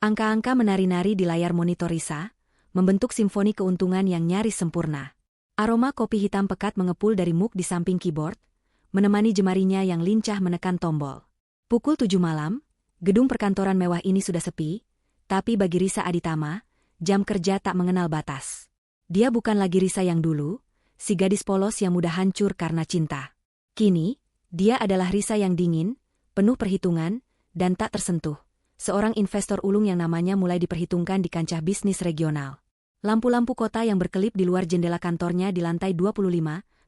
Angka-angka menari-nari di layar monitor Risa, membentuk simfoni keuntungan yang nyaris sempurna. Aroma kopi hitam pekat mengepul dari mug di samping keyboard, menemani jemarinya yang lincah menekan tombol. Pukul 7 malam, gedung perkantoran mewah ini sudah sepi, tapi bagi Risa Aditama, jam kerja tak mengenal batas. Dia bukan lagi Risa yang dulu, si gadis polos yang mudah hancur karena cinta. Kini, dia adalah Risa yang dingin, penuh perhitungan, dan tak tersentuh. Seorang investor ulung yang namanya mulai diperhitungkan di kancah bisnis regional. Lampu-lampu kota yang berkelip di luar jendela kantornya di lantai 25,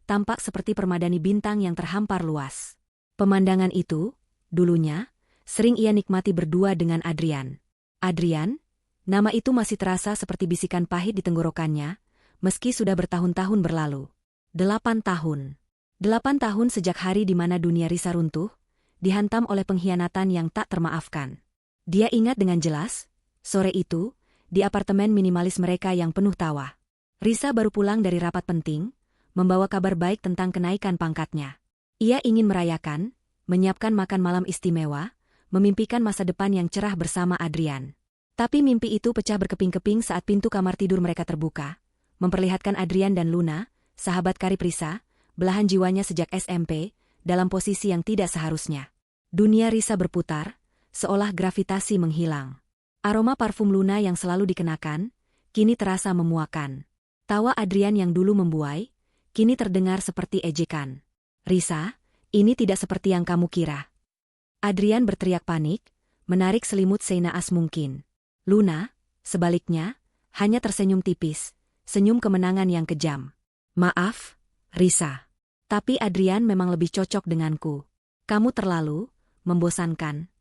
tampak seperti permadani bintang yang terhampar luas. Pemandangan itu, dulunya, sering ia nikmati berdua dengan Adrian. Adrian? Nama itu masih terasa seperti bisikan pahit di tenggorokannya, meski sudah bertahun-tahun berlalu. 8 tahun. 8 tahun sejak hari di mana dunia Risa runtuh, dihantam oleh pengkhianatan yang tak termaafkan. Dia ingat dengan jelas, sore itu, di apartemen minimalis mereka yang penuh tawa. Risa baru pulang dari rapat penting, membawa kabar baik tentang kenaikan pangkatnya. Ia ingin merayakan, menyiapkan makan malam istimewa, memimpikan masa depan yang cerah bersama Adrian. Tapi mimpi itu pecah berkeping-keping saat pintu kamar tidur mereka terbuka, memperlihatkan Adrian dan Luna, sahabat karib Risa, belahan jiwanya sejak SMP, dalam posisi yang tidak seharusnya. Dunia Risa berputar, seolah gravitasi menghilang. Aroma parfum Luna yang selalu dikenakan, kini terasa memuakan. Tawa Adrian yang dulu membuai, kini terdengar seperti ejekan. Risa, ini tidak seperti yang kamu kira. Adrian berteriak panik, menarik selimut senaas mungkin. Luna, sebaliknya, hanya tersenyum tipis, senyum kemenangan yang kejam. Maaf, Risa. Tapi Adrian memang lebih cocok denganku. Kamu terlalu membosankan.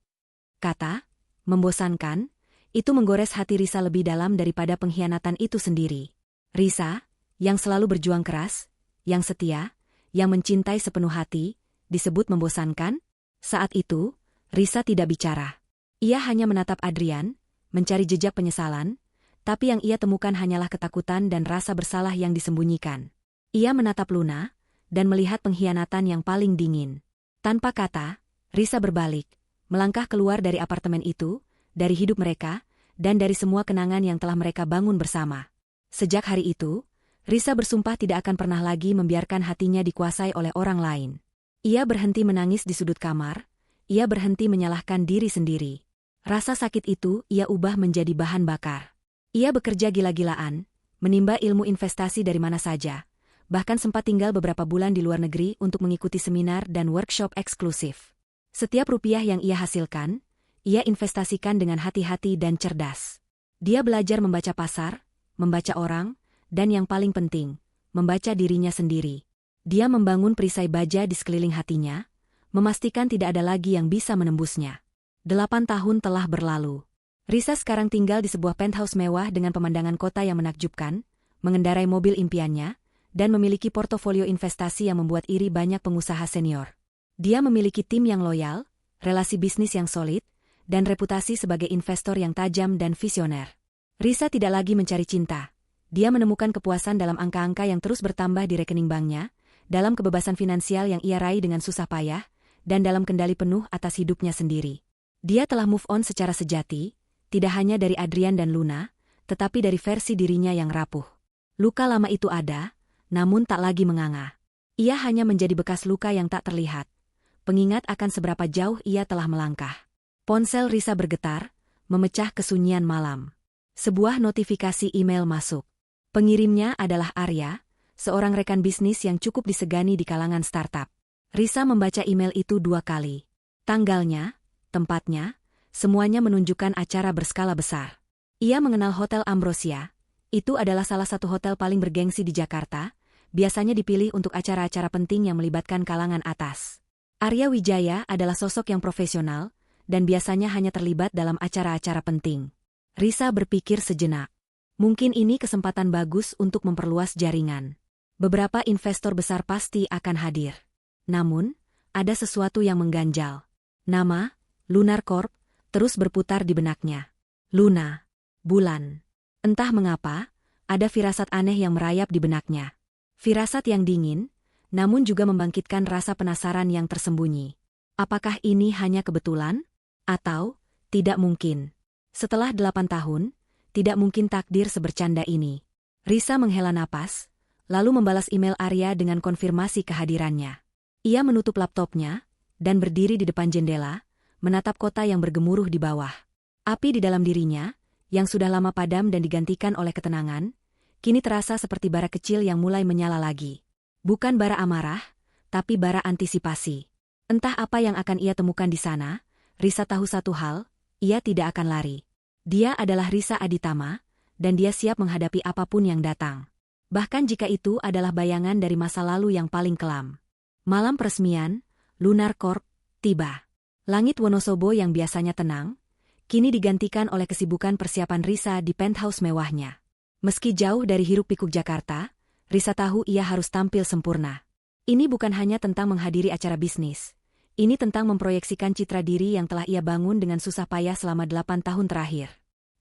Kata, membosankan, itu menggores hati Risa lebih dalam daripada pengkhianatan itu sendiri. Risa, yang selalu berjuang keras, yang setia, yang mencintai sepenuh hati, disebut membosankan? Saat itu, Risa tidak bicara. Ia hanya menatap Adrian, mencari jejak penyesalan, tapi yang ia temukan hanyalah ketakutan dan rasa bersalah yang disembunyikan. Ia menatap Luna, dan melihat pengkhianatan yang paling dingin. Tanpa kata, Risa berbalik, melangkah keluar dari apartemen itu, dari hidup mereka, dan dari semua kenangan yang telah mereka bangun bersama. Sejak hari itu, Risa bersumpah tidak akan pernah lagi membiarkan hatinya dikuasai oleh orang lain. Ia berhenti menangis di sudut kamar, ia berhenti menyalahkan diri sendiri. Rasa sakit itu ia ubah menjadi bahan bakar. Ia bekerja gila-gilaan, menimba ilmu investasi dari mana saja, bahkan sempat tinggal beberapa bulan di luar negeri untuk mengikuti seminar dan workshop eksklusif. Setiap rupiah yang ia hasilkan, ia investasikan dengan hati-hati dan cerdas. Dia belajar membaca pasar, membaca orang, dan yang paling penting, membaca dirinya sendiri. Dia membangun perisai baja di sekeliling hatinya, memastikan tidak ada lagi yang bisa menembusnya. 8 tahun telah berlalu. Risa sekarang tinggal di sebuah penthouse mewah dengan pemandangan kota yang menakjubkan, mengendarai mobil impiannya, dan memiliki portofolio investasi yang membuat iri banyak pengusaha senior. Dia memiliki tim yang loyal, relasi bisnis yang solid, dan reputasi sebagai investor yang tajam dan visioner. Risa tidak lagi mencari cinta. Dia menemukan kepuasan dalam angka-angka yang terus bertambah di rekening banknya, dalam kebebasan finansial yang ia raih dengan susah payah, dan dalam kendali penuh atas hidupnya sendiri. Dia telah move on secara sejati, tidak hanya dari Adrian dan Luna, tetapi dari versi dirinya yang rapuh. Luka lama itu ada, namun tak lagi menganga. Ia hanya menjadi bekas luka yang tak terlihat. Pengingat akan seberapa jauh ia telah melangkah. Ponsel Risa bergetar, memecah kesunyian malam. Sebuah notifikasi email masuk. Pengirimnya adalah Arya, seorang rekan bisnis yang cukup disegani di kalangan startup. Risa membaca email itu 2 kali. Tanggalnya, tempatnya, semuanya menunjukkan acara berskala besar. Ia mengenal Hotel Ambrosia. Itu adalah salah satu hotel paling bergengsi di Jakarta, biasanya dipilih untuk acara-acara penting yang melibatkan kalangan atas. Arya Wijaya adalah sosok yang profesional, dan biasanya hanya terlibat dalam acara-acara penting. Risa berpikir sejenak. Mungkin ini kesempatan bagus untuk memperluas jaringan. Beberapa investor besar pasti akan hadir. Namun, ada sesuatu yang mengganjal. Nama, Lunar Corp, terus berputar di benaknya. Luna, bulan. Entah mengapa, ada firasat aneh yang merayap di benaknya. Firasat yang dingin, namun juga membangkitkan rasa penasaran yang tersembunyi. Apakah ini hanya kebetulan? Atau, tidak mungkin? Setelah 8 tahun, tidak mungkin takdir sebercanda ini. Risa menghela napas, lalu membalas email Arya dengan konfirmasi kehadirannya. Ia menutup laptopnya dan berdiri di depan jendela, menatap kota yang bergemuruh di bawah. Api di dalam dirinya, yang sudah lama padam dan digantikan oleh ketenangan, kini terasa seperti bara kecil yang mulai menyala lagi. Bukan bara amarah, tapi bara antisipasi. Entah apa yang akan ia temukan di sana, Risa tahu satu hal, ia tidak akan lari. Dia adalah Risa Aditama, dan dia siap menghadapi apapun yang datang. Bahkan jika itu adalah bayangan dari masa lalu yang paling kelam. Malam peresmian, Lunar Corp, tiba. Langit Wonosobo yang biasanya tenang, kini digantikan oleh kesibukan persiapan Risa di penthouse mewahnya. Meski jauh dari hiruk-pikuk Jakarta, Risa tahu ia harus tampil sempurna. Ini bukan hanya tentang menghadiri acara bisnis. Ini tentang memproyeksikan citra diri yang telah ia bangun dengan susah payah selama 8 tahun terakhir.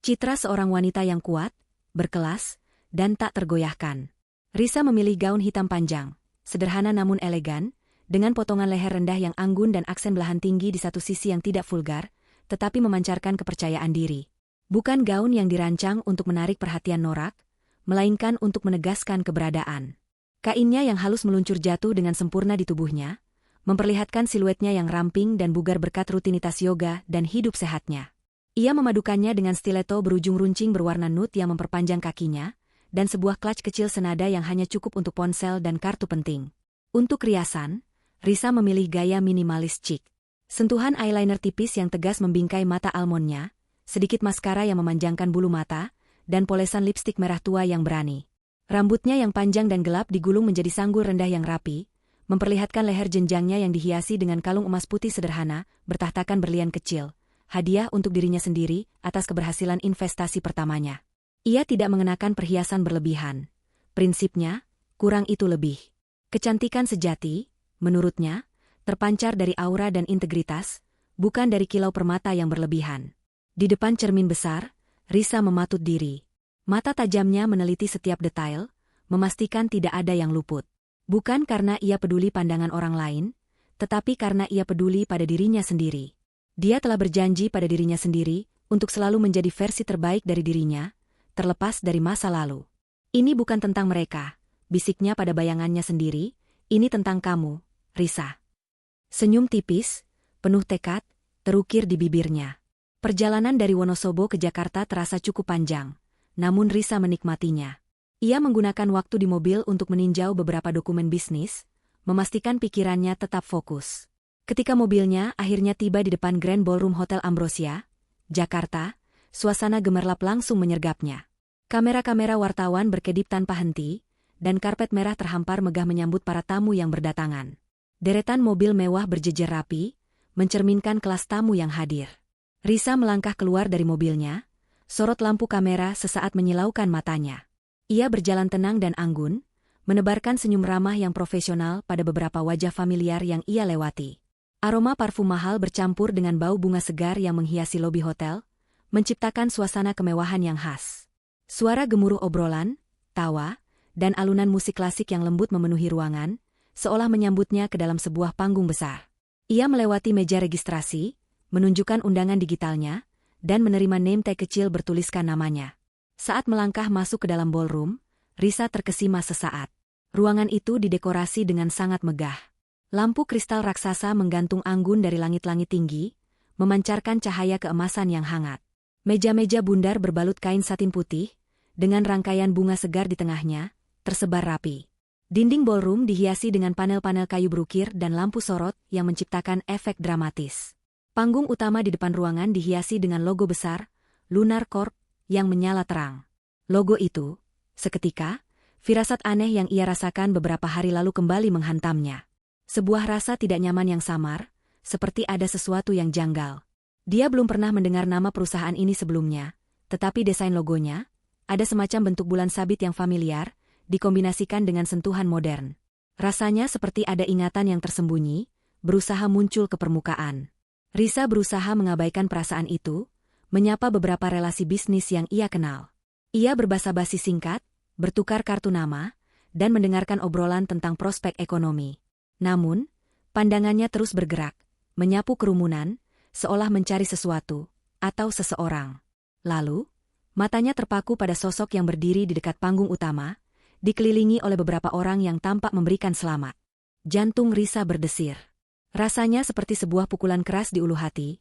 Citra seorang wanita yang kuat, berkelas, dan tak tergoyahkan. Risa memilih gaun hitam panjang, sederhana namun elegan, dengan potongan leher rendah yang anggun dan aksen belahan tinggi di satu sisi yang tidak vulgar, tetapi memancarkan kepercayaan diri. Bukan gaun yang dirancang untuk menarik perhatian norak, melainkan untuk menegaskan keberadaan. Kainnya yang halus meluncur jatuh dengan sempurna di tubuhnya, memperlihatkan siluetnya yang ramping dan bugar berkat rutinitas yoga dan hidup sehatnya. Ia memadukannya dengan stiletto berujung runcing berwarna nude yang memperpanjang kakinya, dan sebuah clutch kecil senada yang hanya cukup untuk ponsel dan kartu penting. Untuk riasan, Risa memilih gaya minimalis chic. Sentuhan eyeliner tipis yang tegas membingkai mata almondnya, sedikit maskara yang memanjangkan bulu mata, dan polesan lipstik merah tua yang berani. Rambutnya yang panjang dan gelap digulung menjadi sanggul rendah yang rapi, memperlihatkan leher jenjangnya yang dihiasi dengan kalung emas putih sederhana, bertahtakan berlian kecil. Hadiah untuk dirinya sendiri atas keberhasilan investasi pertamanya. Ia tidak mengenakan perhiasan berlebihan. Prinsipnya, kurang itu lebih. Kecantikan sejati, menurutnya, terpancar dari aura dan integritas, bukan dari kilau permata yang berlebihan. Di depan cermin besar, Risa mematut diri. Mata tajamnya meneliti setiap detail, memastikan tidak ada yang luput. Bukan karena ia peduli pandangan orang lain, tetapi karena ia peduli pada dirinya sendiri. Dia telah berjanji pada dirinya sendiri untuk selalu menjadi versi terbaik dari dirinya, terlepas dari masa lalu. Ini bukan tentang mereka, bisiknya pada bayangannya sendiri, ini tentang kamu, Risa. Senyum tipis, penuh tekad, terukir di bibirnya. Perjalanan dari Wonosobo ke Jakarta terasa cukup panjang, namun Risa menikmatinya. Ia menggunakan waktu di mobil untuk meninjau beberapa dokumen bisnis, memastikan pikirannya tetap fokus. Ketika mobilnya akhirnya tiba di depan Grand Ballroom Hotel Ambrosia, Jakarta, suasana gemerlap langsung menyergapnya. Kamera-kamera wartawan berkedip tanpa henti, dan karpet merah terhampar megah menyambut para tamu yang berdatangan. Deretan mobil mewah berjejer rapi, mencerminkan kelas tamu yang hadir. Risa melangkah keluar dari mobilnya, sorot lampu kamera sesaat menyilaukan matanya. Ia berjalan tenang dan anggun, menebarkan senyum ramah yang profesional pada beberapa wajah familiar yang ia lewati. Aroma parfum mahal bercampur dengan bau bunga segar yang menghiasi lobi hotel, menciptakan suasana kemewahan yang khas. Suara gemuruh obrolan, tawa, dan alunan musik klasik yang lembut memenuhi ruangan, seolah menyambutnya ke dalam sebuah panggung besar. Ia melewati meja registrasi, menunjukkan undangan digitalnya, dan menerima name tag kecil bertuliskan namanya. Saat melangkah masuk ke dalam ballroom, Risa terkesima sesaat. Ruangan itu didekorasi dengan sangat megah. Lampu kristal raksasa menggantung anggun dari langit-langit tinggi, memancarkan cahaya keemasan yang hangat. Meja-meja bundar berbalut kain satin putih, dengan rangkaian bunga segar di tengahnya, tersebar rapi. Dinding ballroom dihiasi dengan panel-panel kayu berukir dan lampu sorot yang menciptakan efek dramatis. Panggung utama di depan ruangan dihiasi dengan logo besar, Lunar Corp, yang menyala terang. Logo itu, seketika, firasat aneh yang ia rasakan beberapa hari lalu kembali menghantamnya. Sebuah rasa tidak nyaman yang samar, seperti ada sesuatu yang janggal. Dia belum pernah mendengar nama perusahaan ini sebelumnya, tetapi desain logonya, ada semacam bentuk bulan sabit yang familiar, dikombinasikan dengan sentuhan modern. Rasanya seperti ada ingatan yang tersembunyi, berusaha muncul ke permukaan. Risa berusaha mengabaikan perasaan itu, menyapa beberapa relasi bisnis yang ia kenal. Ia berbasa-basi singkat, bertukar kartu nama, dan mendengarkan obrolan tentang prospek ekonomi. Namun, pandangannya terus bergerak, menyapu kerumunan, seolah mencari sesuatu, atau seseorang. Lalu, matanya terpaku pada sosok yang berdiri di dekat panggung utama, dikelilingi oleh beberapa orang yang tampak memberikan selamat. Jantung Risa berdesir. Rasanya seperti sebuah pukulan keras di ulu hati,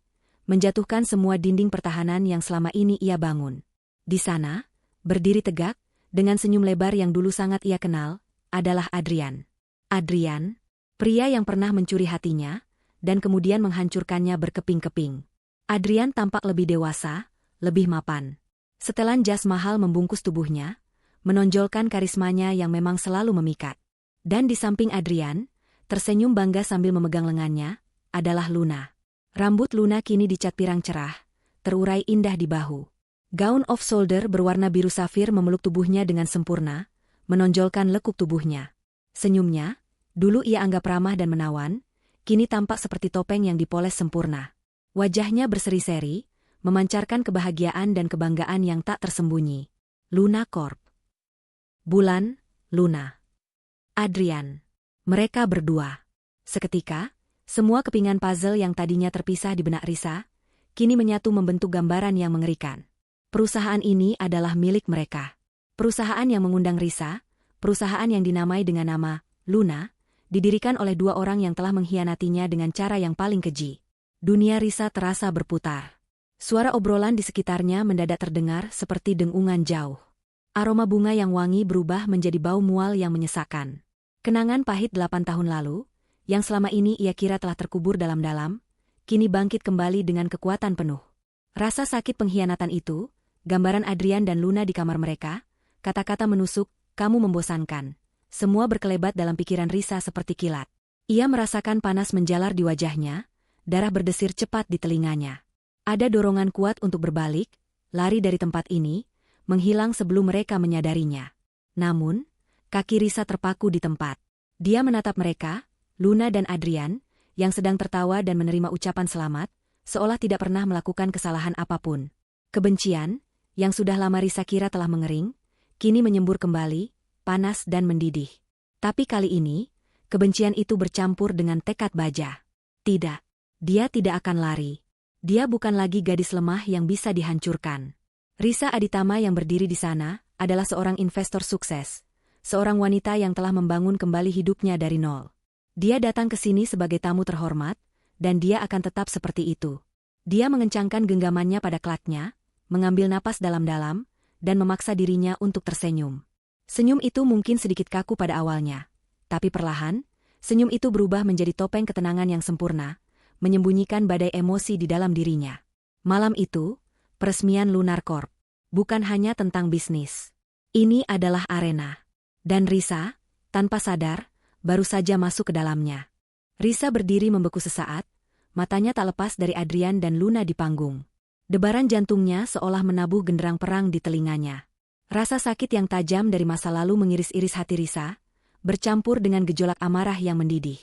menjatuhkan semua dinding pertahanan yang selama ini ia bangun. Di sana, berdiri tegak, dengan senyum lebar yang dulu sangat ia kenal, adalah Adrian. Adrian, pria yang pernah mencuri hatinya, dan kemudian menghancurkannya berkeping-keping. Adrian tampak lebih dewasa, lebih mapan. Setelan jas mahal membungkus tubuhnya, menonjolkan karismanya yang memang selalu memikat. Dan di samping Adrian, tersenyum bangga sambil memegang lengannya, adalah Luna. Rambut Luna kini dicat pirang cerah, terurai indah di bahu. Gaun off-shoulder berwarna biru safir memeluk tubuhnya dengan sempurna, menonjolkan lekuk tubuhnya. Senyumnya, dulu ia anggap ramah dan menawan, kini tampak seperti topeng yang dipoles sempurna. Wajahnya berseri-seri, memancarkan kebahagiaan dan kebanggaan yang tak tersembunyi. Luna Corp. Bulan, Luna. Adrian. Mereka berdua. Seketika, semua kepingan puzzle yang tadinya terpisah di benak Risa, kini menyatu membentuk gambaran yang mengerikan. Perusahaan ini adalah milik mereka. Perusahaan yang mengundang Risa, perusahaan yang dinamai dengan nama Luna, didirikan oleh dua orang yang telah mengkhianatinya dengan cara yang paling keji. Dunia Risa terasa berputar. Suara obrolan di sekitarnya mendadak terdengar seperti dengungan jauh. Aroma bunga yang wangi berubah menjadi bau mual yang menyesakkan. Kenangan pahit 8 tahun lalu, yang selama ini ia kira telah terkubur dalam-dalam, kini bangkit kembali dengan kekuatan penuh. Rasa sakit pengkhianatan itu, gambaran Adrian dan Luna di kamar mereka, kata-kata menusuk, "Kamu membosankan." Semua berkelebat dalam pikiran Risa seperti kilat. Ia merasakan panas menjalar di wajahnya, darah berdesir cepat di telinganya. Ada dorongan kuat untuk berbalik, lari dari tempat ini, menghilang sebelum mereka menyadarinya. Namun, kaki Risa terpaku di tempat. Dia menatap mereka, Luna dan Adrian, yang sedang tertawa dan menerima ucapan selamat, seolah tidak pernah melakukan kesalahan apapun. Kebencian, yang sudah lama Risa kira telah mengering, kini menyembur kembali, panas dan mendidih. Tapi kali ini, kebencian itu bercampur dengan tekad baja. Tidak, dia tidak akan lari. Dia bukan lagi gadis lemah yang bisa dihancurkan. Risa Aditama yang berdiri di sana adalah seorang investor sukses, seorang wanita yang telah membangun kembali hidupnya dari nol. Dia datang ke sini sebagai tamu terhormat, dan dia akan tetap seperti itu. Dia mengencangkan genggamannya pada klatnya, mengambil napas dalam-dalam, dan memaksa dirinya untuk tersenyum. Senyum itu mungkin sedikit kaku pada awalnya, tapi perlahan, senyum itu berubah menjadi topeng ketenangan yang sempurna, menyembunyikan badai emosi di dalam dirinya. Malam itu, peresmian Lunar Corp. Bukan hanya tentang bisnis. Ini adalah arena. Dan Risa, tanpa sadar, baru saja masuk ke dalamnya. Risa berdiri membeku sesaat, matanya tak lepas dari Adrian dan Luna di panggung. Debaran jantungnya seolah menabuh genderang perang di telinganya. Rasa sakit yang tajam dari masa lalu mengiris-iris hati Risa, bercampur dengan gejolak amarah yang mendidih.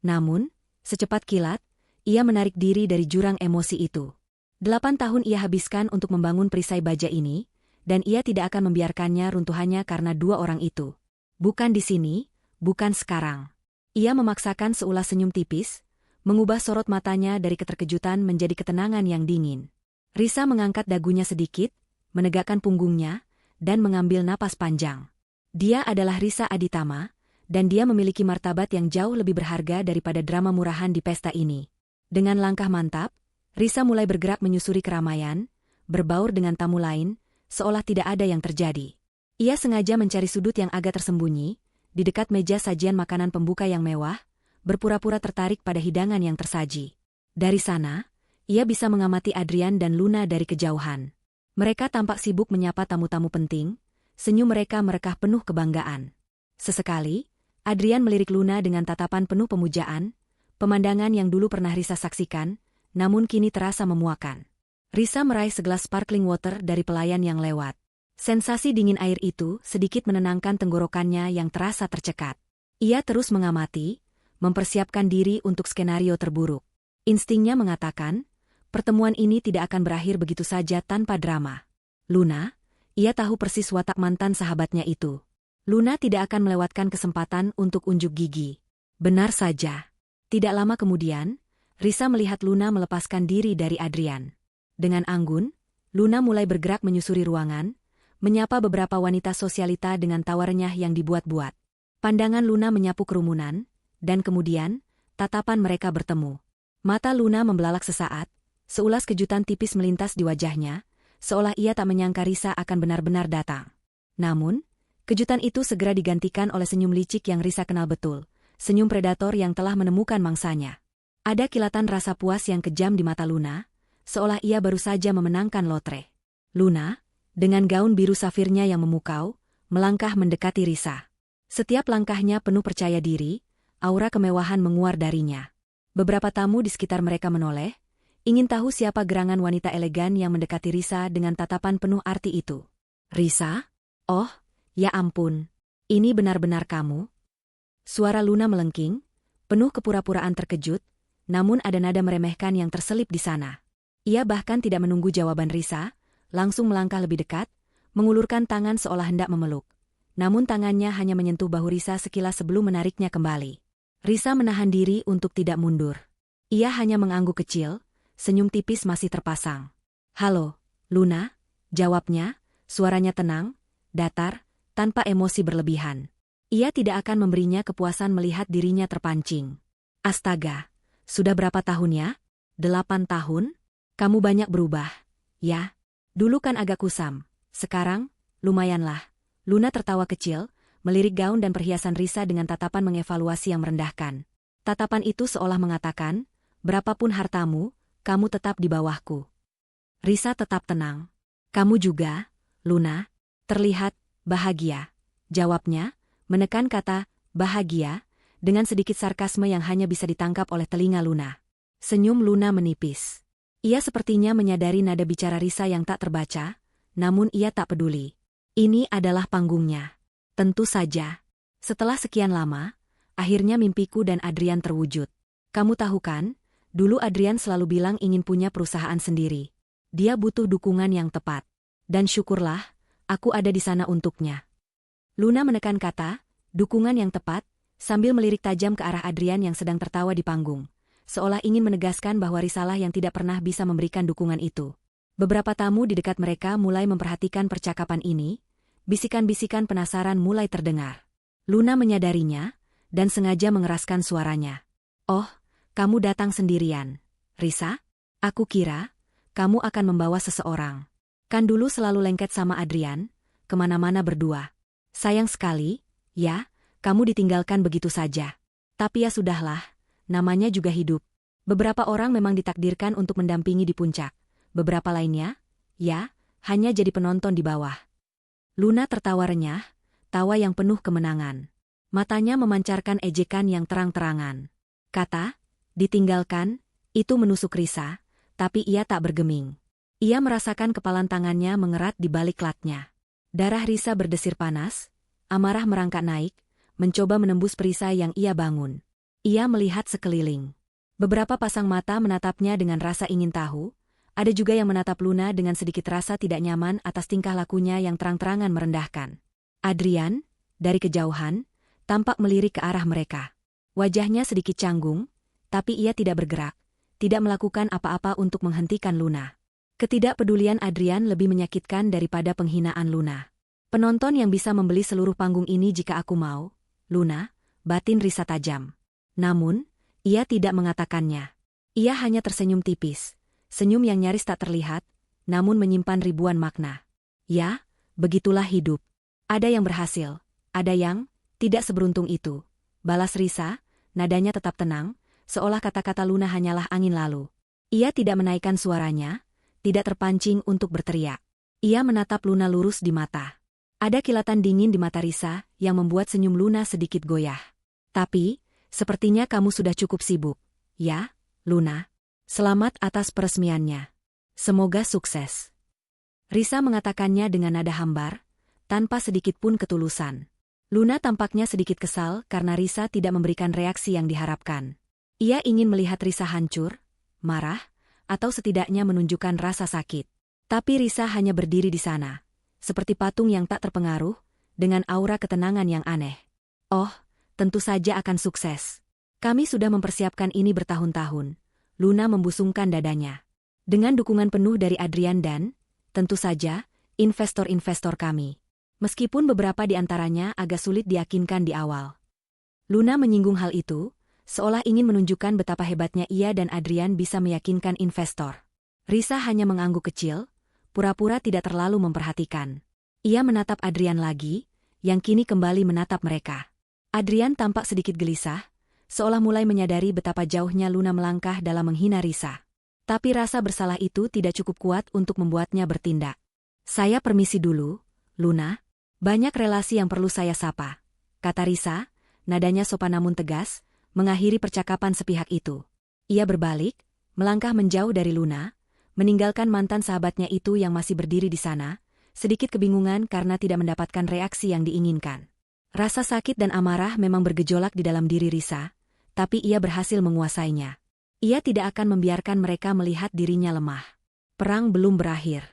Namun, secepat kilat, ia menarik diri dari jurang emosi itu. 8 tahun ia habiskan untuk membangun perisai baja ini, dan ia tidak akan membiarkannya runtuh hanya karena dua orang itu. Bukan di sini, bukan sekarang. Ia memaksakan seulas senyum tipis, mengubah sorot matanya dari keterkejutan menjadi ketenangan yang dingin. Risa mengangkat dagunya sedikit, menegakkan punggungnya, dan mengambil napas panjang. Dia adalah Risa Aditama, dan dia memiliki martabat yang jauh lebih berharga daripada drama murahan di pesta ini. Dengan langkah mantap, Risa mulai bergerak menyusuri keramaian, berbaur dengan tamu lain, seolah tidak ada yang terjadi. Ia sengaja mencari sudut yang agak tersembunyi, di dekat meja sajian makanan pembuka yang mewah, berpura-pura tertarik pada hidangan yang tersaji. Dari sana, ia bisa mengamati Adrian dan Luna dari kejauhan. Mereka tampak sibuk menyapa tamu-tamu penting, senyum mereka merekah penuh kebanggaan. Sesekali, Adrian melirik Luna dengan tatapan penuh pemujaan, pemandangan yang dulu pernah Risa saksikan, namun kini terasa memuakan. Risa meraih segelas sparkling water dari pelayan yang lewat. Sensasi dingin air itu sedikit menenangkan tenggorokannya yang terasa tercekat. Ia terus mengamati, mempersiapkan diri untuk skenario terburuk. Instingnya mengatakan, pertemuan ini tidak akan berakhir begitu saja tanpa drama. Luna, ia tahu persis watak mantan sahabatnya itu. Luna tidak akan melewatkan kesempatan untuk unjuk gigi. Benar saja. Tidak lama kemudian, Risa melihat Luna melepaskan diri dari Adrian. Dengan anggun, Luna mulai bergerak menyusuri ruangan, menyapa beberapa wanita sosialita dengan tawa renyah yang dibuat-buat. Pandangan Luna menyapu kerumunan, dan kemudian, tatapan mereka bertemu. Mata Luna membelalak sesaat, seulas kejutan tipis melintas di wajahnya, seolah ia tak menyangka Risa akan benar-benar datang. Namun, kejutan itu segera digantikan oleh senyum licik yang Risa kenal betul, senyum predator yang telah menemukan mangsanya. Ada kilatan rasa puas yang kejam di mata Luna, seolah ia baru saja memenangkan lotre. Luna, dengan gaun biru safirnya yang memukau, melangkah mendekati Risa. Setiap langkahnya penuh percaya diri, aura kemewahan menguar darinya. Beberapa tamu di sekitar mereka menoleh, ingin tahu siapa gerangan wanita elegan yang mendekati Risa dengan tatapan penuh arti itu. Risa? Oh, ya ampun. Ini benar-benar kamu? Suara Luna melengking, penuh kepura-puraan terkejut, namun ada nada meremehkan yang terselip di sana. Ia bahkan tidak menunggu jawaban Risa, langsung melangkah lebih dekat, mengulurkan tangan seolah hendak memeluk. Namun tangannya hanya menyentuh bahu Risa sekilas sebelum menariknya kembali. Risa menahan diri untuk tidak mundur. Ia hanya mengangguk kecil, senyum tipis masih terpasang. "Halo, Luna," jawabnya, suaranya tenang, datar, tanpa emosi berlebihan. Ia tidak akan memberinya kepuasan melihat dirinya terpancing. "Astaga, sudah berapa tahun ya? 8 tahun? Kamu banyak berubah, ya? Dulu kan agak kusam, sekarang, lumayanlah." Luna tertawa kecil, melirik gaun dan perhiasan Risa dengan tatapan mengevaluasi yang merendahkan. Tatapan itu seolah mengatakan, "Berapapun hartamu, kamu tetap di bawahku." Risa tetap tenang. "Kamu juga, Luna, terlihat bahagia," jawabnya, menekan kata bahagia, dengan sedikit sarkasme yang hanya bisa ditangkap oleh telinga Luna. Senyum Luna menipis. Ia sepertinya menyadari nada bicara Risa yang tak terbaca, namun ia tak peduli. Ini adalah panggungnya. Tentu saja. Setelah sekian lama, akhirnya mimpiku dan Adrian terwujud. Kamu tahu kan, dulu Adrian selalu bilang ingin punya perusahaan sendiri. Dia butuh dukungan yang tepat. Dan syukurlah, aku ada di sana untuknya. Luna menekan kata, dukungan yang tepat, sambil melirik tajam ke arah Adrian yang sedang tertawa di panggung, seolah ingin menegaskan bahwa Risalah yang tidak pernah bisa memberikan dukungan itu. Beberapa tamu di dekat mereka mulai memperhatikan percakapan ini, bisikan-bisikan penasaran mulai terdengar. Luna menyadarinya, dan sengaja mengeraskan suaranya. "Oh, kamu datang sendirian, Risa? Aku kira, kamu akan membawa seseorang. Kan dulu selalu lengket sama Adrian, kemana-mana berdua. Sayang sekali, ya, kamu ditinggalkan begitu saja. Tapi ya sudahlah, namanya juga hidup. Beberapa orang memang ditakdirkan untuk mendampingi di puncak. Beberapa lainnya, ya, hanya jadi penonton di bawah." Luna tertawa renyah, tawa yang penuh kemenangan. Matanya memancarkan ejekan yang terang-terangan. Kata, ditinggalkan, itu menusuk Risa, tapi ia tak bergeming. Ia merasakan kepalan tangannya mengerat di balik latnya. Darah Risa berdesir panas, amarah merangkak naik, mencoba menembus perisai yang ia bangun. Ia melihat sekeliling. Beberapa pasang mata menatapnya dengan rasa ingin tahu, ada juga yang menatap Luna dengan sedikit rasa tidak nyaman atas tingkah lakunya yang terang-terangan merendahkan. Adrian, dari kejauhan, tampak melirik ke arah mereka. Wajahnya sedikit canggung, tapi ia tidak bergerak, tidak melakukan apa-apa untuk menghentikan Luna. Ketidakpedulian Adrian lebih menyakitkan daripada penghinaan Luna. "Penonton yang bisa membeli seluruh panggung ini jika aku mau, Luna," batin Risa tajam. Namun, ia tidak mengatakannya. Ia hanya tersenyum tipis, senyum yang nyaris tak terlihat, namun menyimpan ribuan makna. "Ya, begitulah hidup. Ada yang berhasil, ada yang tidak seberuntung itu," balas Risa, nadanya tetap tenang, seolah kata-kata Luna hanyalah angin lalu. Ia tidak menaikkan suaranya, tidak terpancing untuk berteriak. Ia menatap Luna lurus di mata. Ada kilatan dingin di mata Risa yang membuat senyum Luna sedikit goyah. "Tapi, sepertinya kamu sudah cukup sibuk, ya, Luna? Selamat atas peresmiannya. Semoga sukses." Risa mengatakannya dengan nada hambar, tanpa sedikit pun ketulusan. Luna tampaknya sedikit kesal karena Risa tidak memberikan reaksi yang diharapkan. Ia ingin melihat Risa hancur, marah, atau setidaknya menunjukkan rasa sakit. Tapi Risa hanya berdiri di sana, seperti patung yang tak terpengaruh, dengan aura ketenangan yang aneh. "Oh, tentu saja akan sukses. Kami sudah mempersiapkan ini bertahun-tahun." Luna membusungkan dadanya. "Dengan dukungan penuh dari Adrian dan, Tentu saja, investor-investor kami. Meskipun beberapa di antaranya agak sulit diyakinkan di awal. Luna menyinggung hal itu, seolah ingin menunjukkan betapa hebatnya ia dan Adrian bisa meyakinkan investor. Risa hanya mengangguk kecil, pura-pura tidak terlalu memperhatikan. Ia menatap Adrian lagi, yang kini kembali menatap mereka. Adrian tampak sedikit gelisah, seolah mulai menyadari betapa jauhnya Luna melangkah dalam menghina Risa. Tapi rasa bersalah itu tidak cukup kuat untuk membuatnya bertindak. Saya permisi dulu, Luna. Banyak relasi yang perlu saya sapa, kata Risa, nadanya sopan namun tegas, mengakhiri percakapan sepihak itu. Ia berbalik, melangkah menjauh dari Luna, meninggalkan mantan sahabatnya itu yang masih berdiri di sana, sedikit kebingungan karena tidak mendapatkan reaksi yang diinginkan. Rasa sakit dan amarah memang bergejolak di dalam diri Risa, tapi ia berhasil menguasainya. Ia tidak akan membiarkan mereka melihat dirinya lemah. Perang belum berakhir.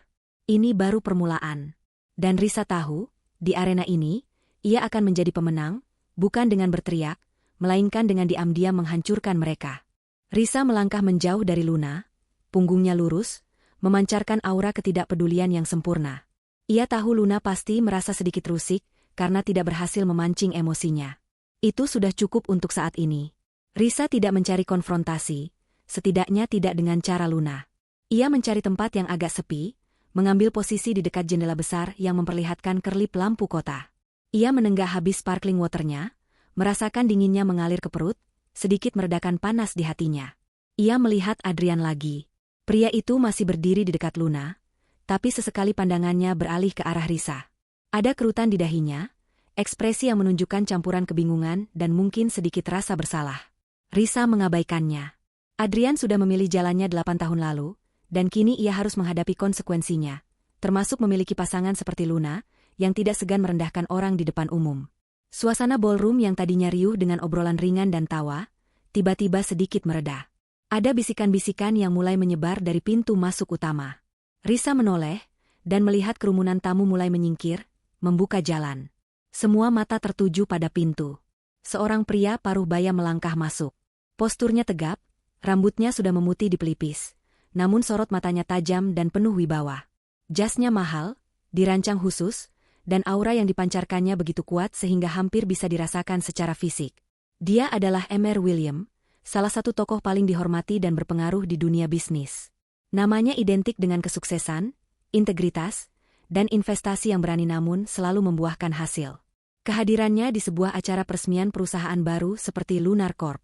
Ini baru permulaan. Dan Risa tahu, di arena ini, ia akan menjadi pemenang, bukan dengan berteriak, melainkan dengan diam-diam menghancurkan mereka. Risa melangkah menjauh dari Luna, punggungnya lurus, memancarkan aura ketidakpedulian yang sempurna. Ia tahu Luna pasti merasa sedikit rusik, karena tidak berhasil memancing emosinya. Itu sudah cukup untuk saat ini. Risa tidak mencari konfrontasi, setidaknya tidak dengan cara Luna. Ia mencari tempat yang agak sepi, mengambil posisi di dekat jendela besar yang memperlihatkan kerlip lampu kota. Ia menenggak habis sparkling waternya, merasakan dinginnya mengalir ke perut, sedikit meredakan panas di hatinya. Ia melihat Adrian lagi. Pria itu masih berdiri di dekat Luna, tapi sesekali pandangannya beralih ke arah Risa. Ada kerutan di dahinya, ekspresi yang menunjukkan campuran kebingungan dan mungkin sedikit rasa bersalah. Risa mengabaikannya. Adrian sudah memilih jalannya 8 tahun lalu, dan kini ia harus menghadapi konsekuensinya, termasuk memiliki pasangan seperti Luna, yang tidak segan merendahkan orang di depan umum. Suasana ballroom yang tadinya riuh dengan obrolan ringan dan tawa, tiba-tiba sedikit mereda. Ada bisikan-bisikan yang mulai menyebar dari pintu masuk utama. Risa menoleh, dan melihat kerumunan tamu mulai menyingkir, membuka jalan. Semua mata tertuju pada pintu. Seorang pria paruh baya melangkah masuk. Posturnya tegap, rambutnya sudah memutih di pelipis, namun sorot matanya tajam dan penuh wibawa. Jasnya mahal, dirancang khusus, dan aura yang dipancarkannya begitu kuat sehingga hampir bisa dirasakan secara fisik. Dia adalah Emer William, salah satu tokoh paling dihormati dan berpengaruh di dunia bisnis. Namanya identik dengan kesuksesan, integritas, dan investasi yang berani namun selalu membuahkan hasil. Kehadirannya di sebuah acara peresmian perusahaan baru seperti Lunar Corp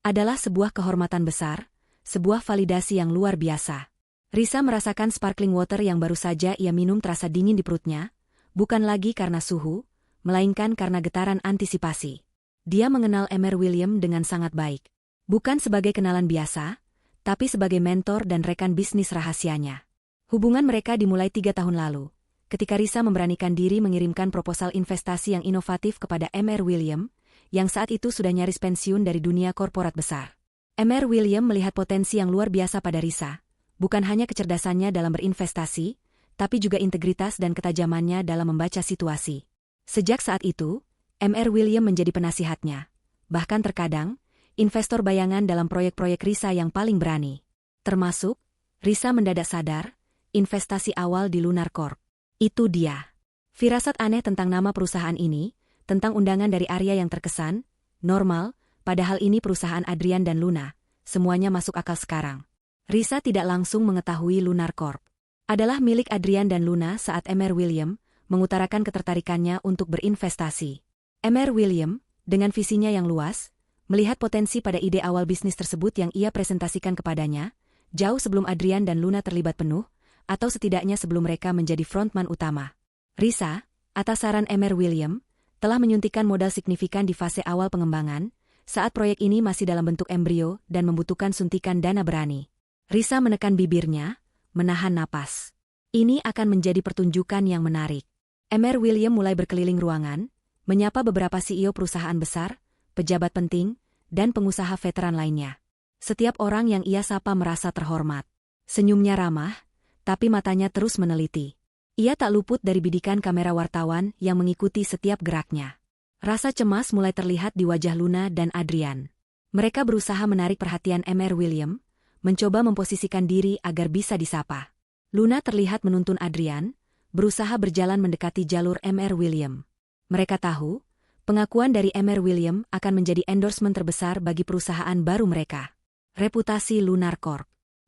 adalah sebuah kehormatan besar, sebuah validasi yang luar biasa. Risa merasakan sparkling water yang baru saja ia minum terasa dingin di perutnya, bukan lagi karena suhu, melainkan karena getaran antisipasi. Dia mengenal Emer William dengan sangat baik. Bukan sebagai kenalan biasa, tapi sebagai mentor dan rekan bisnis rahasianya. Hubungan mereka dimulai 3 tahun lalu, ketika Risa memberanikan diri mengirimkan proposal investasi yang inovatif kepada Emer William, yang saat itu sudah nyaris pensiun dari dunia korporat besar. Emer William melihat potensi yang luar biasa pada Risa, bukan hanya kecerdasannya dalam berinvestasi, tapi juga integritas dan ketajamannya dalam membaca situasi. Sejak saat itu, Emer William menjadi penasihatnya. Bahkan terkadang, investor bayangan dalam proyek-proyek Risa yang paling berani. Termasuk, Risa mendadak sadar, investasi awal di Lunar Corp. Itu dia. Firasat aneh tentang nama perusahaan ini, tentang undangan dari Arya yang terkesan, normal, padahal ini perusahaan Adrian dan Luna, semuanya masuk akal sekarang. Risa tidak langsung mengetahui Lunar Corp adalah milik Adrian dan Luna saat Emer William mengutarakan ketertarikannya untuk berinvestasi. Emer William, dengan visinya yang luas, melihat potensi pada ide awal bisnis tersebut yang ia presentasikan kepadanya, jauh sebelum Adrian dan Luna terlibat penuh, atau setidaknya sebelum mereka menjadi frontman utama. Risa, atas saran Emer William, telah menyuntikkan modal signifikan di fase awal pengembangan, saat proyek ini masih dalam bentuk embrio dan membutuhkan suntikan dana berani. Risa menekan bibirnya, menahan napas. Ini akan menjadi pertunjukan yang menarik. Emer William mulai berkeliling ruangan, menyapa beberapa CEO perusahaan besar, pejabat penting, dan pengusaha veteran lainnya. Setiap orang yang ia sapa merasa terhormat. Senyumnya ramah, tapi matanya terus meneliti. Ia tak luput dari bidikan kamera wartawan yang mengikuti setiap geraknya. Rasa cemas mulai terlihat di wajah Luna dan Adrian. Mereka berusaha menarik perhatian Emer William, mencoba memposisikan diri agar bisa disapa. Luna terlihat menuntun Adrian, berusaha berjalan mendekati jalur Mr. William. Mereka tahu, pengakuan dari Mr. William akan menjadi endorsement terbesar bagi perusahaan baru mereka. Reputasi Lunar Corp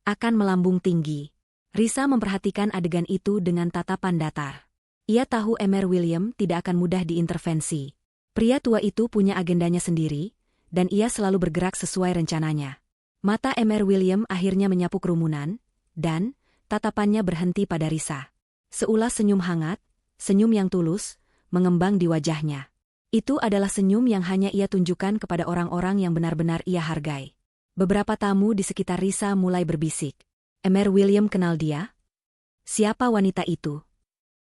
akan melambung tinggi. Risa memperhatikan adegan itu dengan tatapan datar. Ia tahu Mr. William tidak akan mudah diintervensi. Pria tua itu punya agendanya sendiri, dan ia selalu bergerak sesuai rencananya. Mata Mr. William akhirnya menyapu kerumunan, dan tatapannya berhenti pada Risa. Seulas senyum hangat, senyum yang tulus, mengembang di wajahnya. Itu adalah senyum yang hanya ia tunjukkan kepada orang-orang yang benar-benar ia hargai. Beberapa tamu di sekitar Risa mulai berbisik. Mr. William kenal dia? Siapa wanita itu?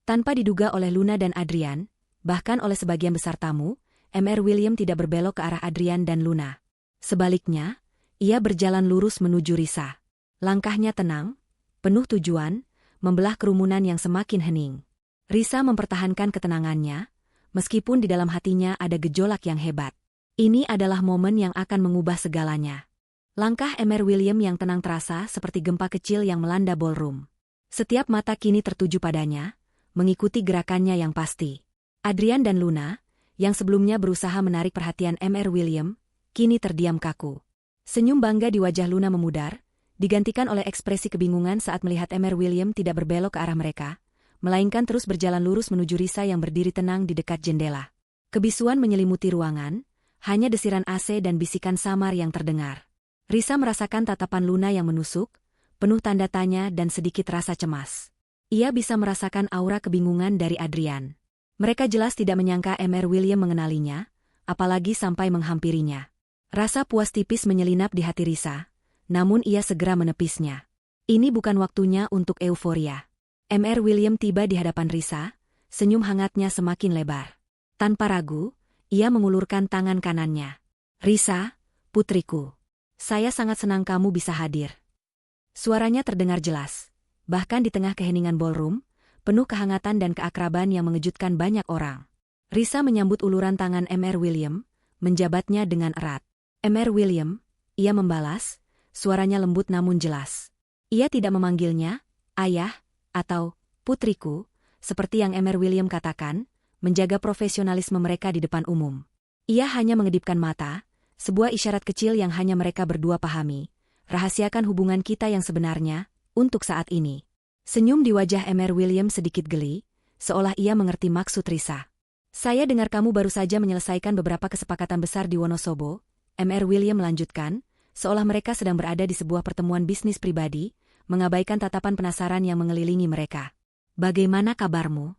Tanpa diduga oleh Luna dan Adrian, bahkan oleh sebagian besar tamu, Mr. William tidak berbelok ke arah Adrian dan Luna. Sebaliknya, ia berjalan lurus menuju Risa. Langkahnya tenang, penuh tujuan, membelah kerumunan yang semakin hening. Risa mempertahankan ketenangannya, meskipun di dalam hatinya ada gejolak yang hebat. Ini adalah momen yang akan mengubah segalanya. Langkah Mr. William yang tenang terasa seperti gempa kecil yang melanda ballroom. Setiap mata kini tertuju padanya, mengikuti gerakannya yang pasti. Adrian dan Luna, yang sebelumnya berusaha menarik perhatian Mr. William, kini terdiam kaku. Senyum bangga di wajah Luna memudar, digantikan oleh ekspresi kebingungan saat melihat Mr. William tidak berbelok ke arah mereka, melainkan terus berjalan lurus menuju Risa yang berdiri tenang di dekat jendela. Kebisuan menyelimuti ruangan, hanya desiran AC dan bisikan samar yang terdengar. Risa merasakan tatapan Luna yang menusuk, penuh tanda tanya dan sedikit rasa cemas. Ia bisa merasakan aura kebingungan dari Adrian. Mereka jelas tidak menyangka Mr. William mengenalinya, apalagi sampai menghampirinya. Rasa puas tipis menyelinap di hati Risa, namun ia segera menepisnya. Ini bukan waktunya untuk euforia. Mr. William tiba di hadapan Risa, senyum hangatnya semakin lebar. Tanpa ragu, ia mengulurkan tangan kanannya. Risa, putriku. Saya sangat senang kamu bisa hadir. Suaranya terdengar jelas. Bahkan di tengah keheningan ballroom, penuh kehangatan dan keakraban yang mengejutkan banyak orang. Risa menyambut uluran tangan Mr. William, menjabatnya dengan erat. Mr. William, ia membalas, suaranya lembut namun jelas. Ia tidak memanggilnya, ayah, atau putriku, seperti yang Mr. William katakan, menjaga profesionalisme mereka di depan umum. Ia hanya mengedipkan mata, sebuah isyarat kecil yang hanya mereka berdua pahami. Rahasiakan hubungan kita yang sebenarnya, untuk saat ini. Senyum di wajah Mr. William sedikit geli, seolah ia mengerti maksud Risa. Saya dengar kamu baru saja menyelesaikan beberapa kesepakatan besar di Wonosobo, Mr. William melanjutkan, seolah mereka sedang berada di sebuah pertemuan bisnis pribadi, mengabaikan tatapan penasaran yang mengelilingi mereka. Bagaimana kabarmu?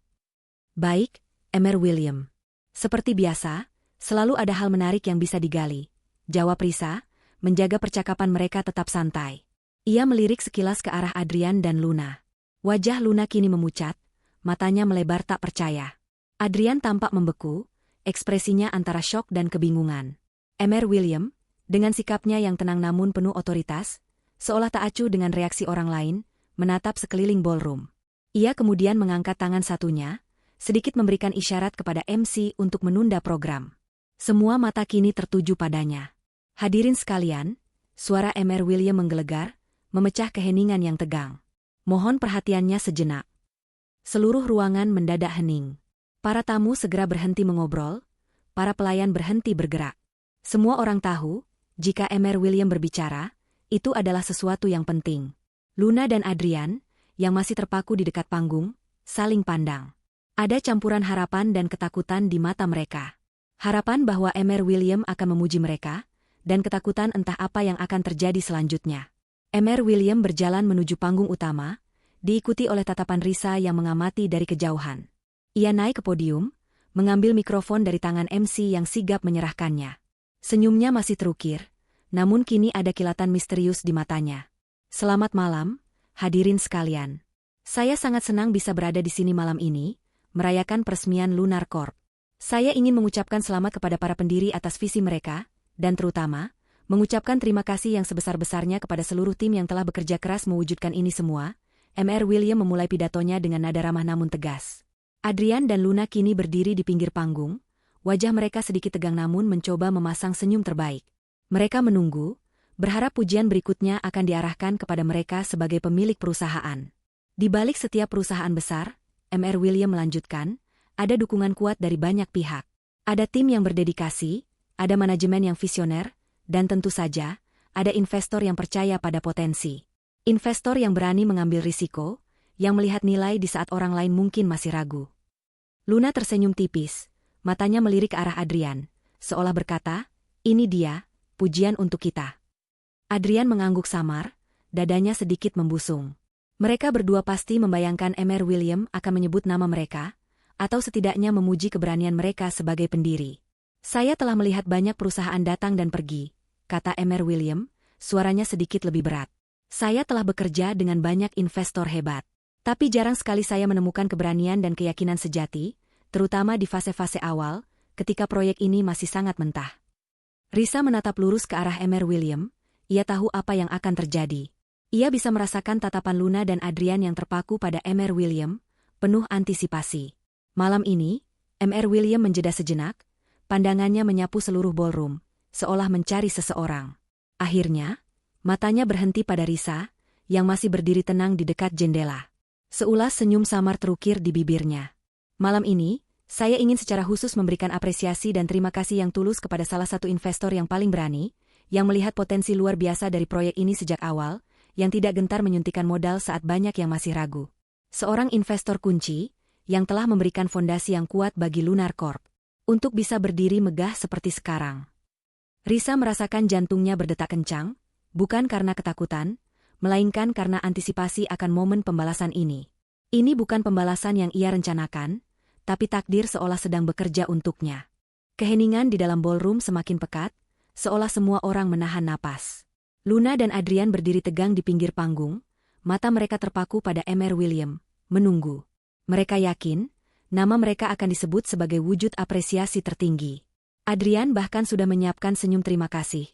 Baik, Mr. William. Seperti biasa, selalu ada hal menarik yang bisa digali, jawab Risa, menjaga percakapan mereka tetap santai. Ia melirik sekilas ke arah Adrian dan Luna. Wajah Luna kini memucat, matanya melebar tak percaya. Adrian tampak membeku, ekspresinya antara syok dan kebingungan. Mr. William, dengan sikapnya yang tenang namun penuh otoritas, seolah tak acuh dengan reaksi orang lain, menatap sekeliling ballroom. Ia kemudian mengangkat tangan satunya, sedikit memberikan isyarat kepada MC untuk menunda program. Semua mata kini tertuju padanya. Hadirin sekalian, suara Mr. William menggelegar, memecah keheningan yang tegang. Mohon perhatiannya sejenak. Seluruh ruangan mendadak hening. Para tamu segera berhenti mengobrol, para pelayan berhenti bergerak. Semua orang tahu, jika Mr. William berbicara, itu adalah sesuatu yang penting. Luna dan Adrian, yang masih terpaku di dekat panggung, saling pandang. Ada campuran harapan dan ketakutan di mata mereka. Harapan bahwa Mr. William akan memuji mereka, dan ketakutan entah apa yang akan terjadi selanjutnya. Mr. William berjalan menuju panggung utama, diikuti oleh tatapan Risa yang mengamati dari kejauhan. Ia naik ke podium, mengambil mikrofon dari tangan MC yang sigap menyerahkannya. Senyumnya masih terukir, namun kini ada kilatan misterius di matanya. Selamat malam, hadirin sekalian. Saya sangat senang bisa berada di sini malam ini, merayakan peresmian Lunar Corp. Saya ingin mengucapkan selamat kepada para pendiri atas visi mereka, dan terutama, mengucapkan terima kasih yang sebesar-besarnya kepada seluruh tim yang telah bekerja keras mewujudkan ini semua. Mr. William memulai pidatonya dengan nada ramah namun tegas. Adrian dan Luna kini berdiri di pinggir panggung, wajah mereka sedikit tegang namun mencoba memasang senyum terbaik. Mereka menunggu, berharap pujian berikutnya akan diarahkan kepada mereka sebagai pemilik perusahaan. Di balik setiap perusahaan besar, Mr. William melanjutkan, ada dukungan kuat dari banyak pihak. Ada tim yang berdedikasi, ada manajemen yang visioner, dan tentu saja, ada investor yang percaya pada potensi. Investor yang berani mengambil risiko, yang melihat nilai di saat orang lain mungkin masih ragu. Luna tersenyum tipis, matanya melirik ke arah Adrian, seolah berkata, ini dia, pujian untuk kita. Adrian mengangguk samar, dadanya sedikit membusung. Mereka berdua pasti membayangkan Mr. William akan menyebut nama mereka, atau setidaknya memuji keberanian mereka sebagai pendiri. Saya telah melihat banyak perusahaan datang dan pergi, kata Mr. William, suaranya sedikit lebih berat. Saya telah bekerja dengan banyak investor hebat. Tapi jarang sekali saya menemukan keberanian dan keyakinan sejati, terutama di fase-fase awal, ketika proyek ini masih sangat mentah. Risa menatap lurus ke arah Mr. William, ia tahu apa yang akan terjadi. Ia bisa merasakan tatapan Luna dan Adrian yang terpaku pada Mr. William, penuh antisipasi. Malam ini, Mr. William menjeda sejenak, pandangannya menyapu seluruh ballroom, seolah mencari seseorang. Akhirnya, matanya berhenti pada Risa, yang masih berdiri tenang di dekat jendela. Seulas senyum samar terukir di bibirnya. Malam ini, saya ingin secara khusus memberikan apresiasi dan terima kasih yang tulus kepada salah satu investor yang paling berani, yang melihat potensi luar biasa dari proyek ini sejak awal, yang tidak gentar menyuntikkan modal saat banyak yang masih ragu. Seorang investor kunci, yang telah memberikan fondasi yang kuat bagi Lunar Corp, untuk bisa berdiri megah seperti sekarang. Risa merasakan jantungnya berdetak kencang, bukan karena ketakutan, melainkan karena antisipasi akan momen pembalasan ini. Ini bukan pembalasan yang ia rencanakan, tapi takdir seolah sedang bekerja untuknya. Keheningan di dalam ballroom semakin pekat, seolah semua orang menahan napas. Luna dan Adrian berdiri tegang di pinggir panggung, mata mereka terpaku pada Mr. William, menunggu. Mereka yakin, nama mereka akan disebut sebagai wujud apresiasi tertinggi. Adrian bahkan sudah menyiapkan senyum terima kasih.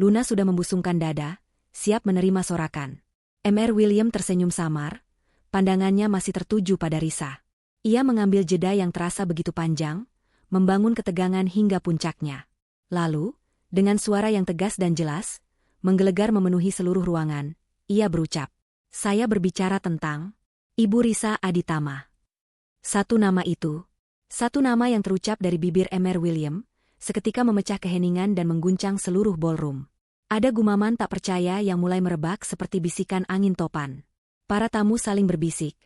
Luna sudah membusungkan dada, siap menerima sorakan. Mr. William tersenyum samar, pandangannya masih tertuju pada Risa. Ia mengambil jeda yang terasa begitu panjang, membangun ketegangan hingga puncaknya. Lalu, dengan suara yang tegas dan jelas, menggelegar memenuhi seluruh ruangan, ia berucap, saya berbicara tentang Ibu Risa Aditama. Satu nama itu, satu nama yang terucap dari bibir Mr. William, seketika memecah keheningan dan mengguncang seluruh ballroom. Ada gumaman tak percaya yang mulai merebak seperti bisikan angin topan. Para tamu saling berbisik,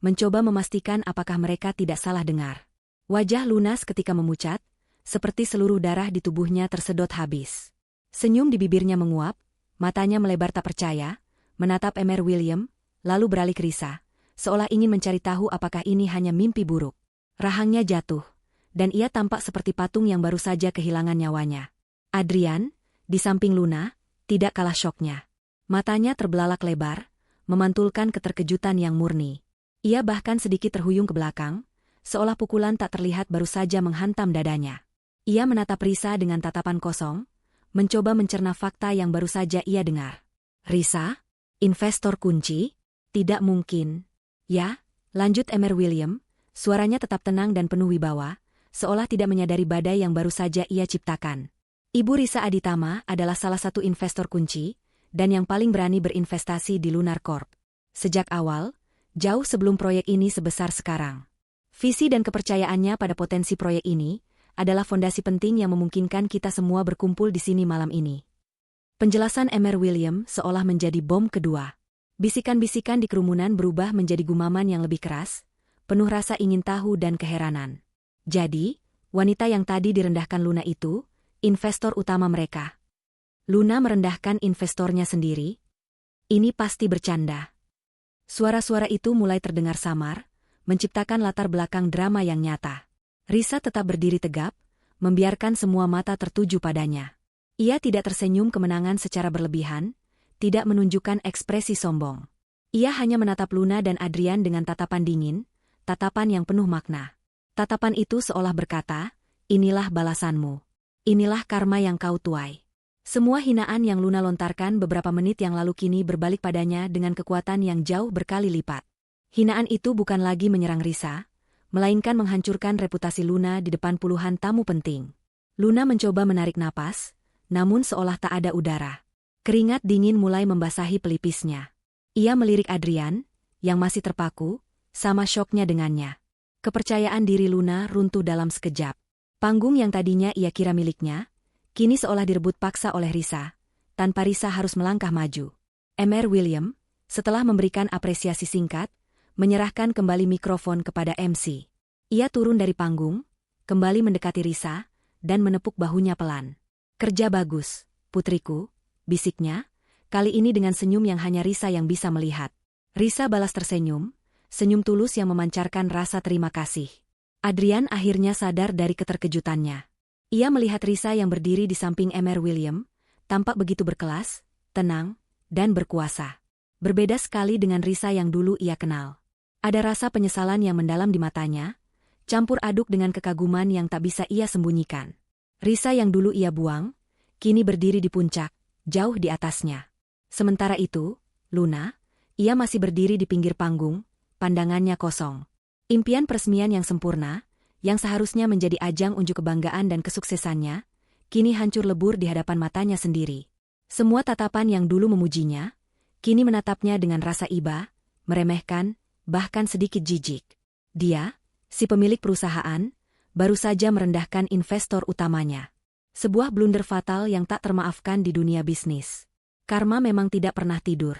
mencoba memastikan apakah mereka tidak salah dengar. Wajah lunas ketika memucat, seperti seluruh darah di tubuhnya tersedot habis. Senyum di bibirnya menguap, matanya melebar tak percaya, menatap Mr. William, lalu beralih ke Risa, seolah ingin mencari tahu apakah ini hanya mimpi buruk. Rahangnya jatuh, dan ia tampak seperti patung yang baru saja kehilangan nyawanya. Adrian, di samping Luna, tidak kalah syoknya. Matanya terbelalak lebar, memantulkan keterkejutan yang murni. Ia bahkan sedikit terhuyung ke belakang, seolah pukulan tak terlihat baru saja menghantam dadanya. Ia menatap Risa dengan tatapan kosong, mencoba mencerna fakta yang baru saja ia dengar. Risa? Investor kunci? Tidak mungkin. Ya, lanjut Mr. William, suaranya tetap tenang dan penuh wibawa, seolah tidak menyadari badai yang baru saja ia ciptakan. Ibu Risa Aditama adalah salah satu investor kunci, dan yang paling berani berinvestasi di Lunar Corp. Sejak awal, jauh sebelum proyek ini sebesar sekarang. Visi dan kepercayaannya pada potensi proyek ini, adalah fondasi penting yang memungkinkan kita semua berkumpul di sini malam ini. Penjelasan Mr. William seolah menjadi bom kedua. Bisikan-bisikan di kerumunan berubah menjadi gumaman yang lebih keras, penuh rasa ingin tahu dan keheranan. Jadi, wanita yang tadi direndahkan Luna itu, investor utama mereka. Luna merendahkan investornya sendiri? Ini pasti bercanda. Suara-suara itu mulai terdengar samar, menciptakan latar belakang drama yang nyata. Risa tetap berdiri tegap, membiarkan semua mata tertuju padanya. Ia tidak tersenyum kemenangan secara berlebihan, tidak menunjukkan ekspresi sombong. Ia hanya menatap Luna dan Adrian dengan tatapan dingin, tatapan yang penuh makna. Tatapan itu seolah berkata, inilah balasanmu. Inilah karma yang kau tuai. Semua hinaan yang Luna lontarkan beberapa menit yang lalu kini berbalik padanya dengan kekuatan yang jauh berkali lipat. Hinaan itu bukan lagi menyerang Risa, melainkan menghancurkan reputasi Luna di depan puluhan tamu penting. Luna mencoba menarik napas, namun seolah tak ada udara. Keringat dingin mulai membasahi pelipisnya. Ia melirik Adrian, yang masih terpaku, sama syoknya dengannya. Kepercayaan diri Luna runtuh dalam sekejap. Panggung yang tadinya ia kira miliknya, kini seolah direbut paksa oleh Risa, tanpa Risa harus melangkah maju. Mr. William, setelah memberikan apresiasi singkat, menyerahkan kembali mikrofon kepada MC. Ia turun dari panggung, kembali mendekati Risa, dan menepuk bahunya pelan. "Kerja bagus, putriku," bisiknya, kali ini dengan senyum yang hanya Risa yang bisa melihat. Risa balas tersenyum, senyum tulus yang memancarkan rasa terima kasih. Adrian akhirnya sadar dari keterkejutannya. Ia melihat Risa yang berdiri di samping Mr. William, tampak begitu berkelas, tenang, dan berkuasa. Berbeda sekali dengan Risa yang dulu ia kenal. Ada rasa penyesalan yang mendalam di matanya, campur aduk dengan kekaguman yang tak bisa ia sembunyikan. Risa yang dulu ia buang, kini berdiri di puncak, jauh di atasnya. Sementara itu, Luna, ia masih berdiri di pinggir panggung, pandangannya kosong. Impian peresmian yang sempurna, yang seharusnya menjadi ajang unjuk kebanggaan dan kesuksesannya, kini hancur lebur di hadapan matanya sendiri. Semua tatapan yang dulu memujinya, kini menatapnya dengan rasa iba, meremehkan, bahkan sedikit jijik. Dia, si pemilik perusahaan, baru saja merendahkan investor utamanya. Sebuah blunder fatal yang tak termaafkan di dunia bisnis. Karma memang tidak pernah tidur.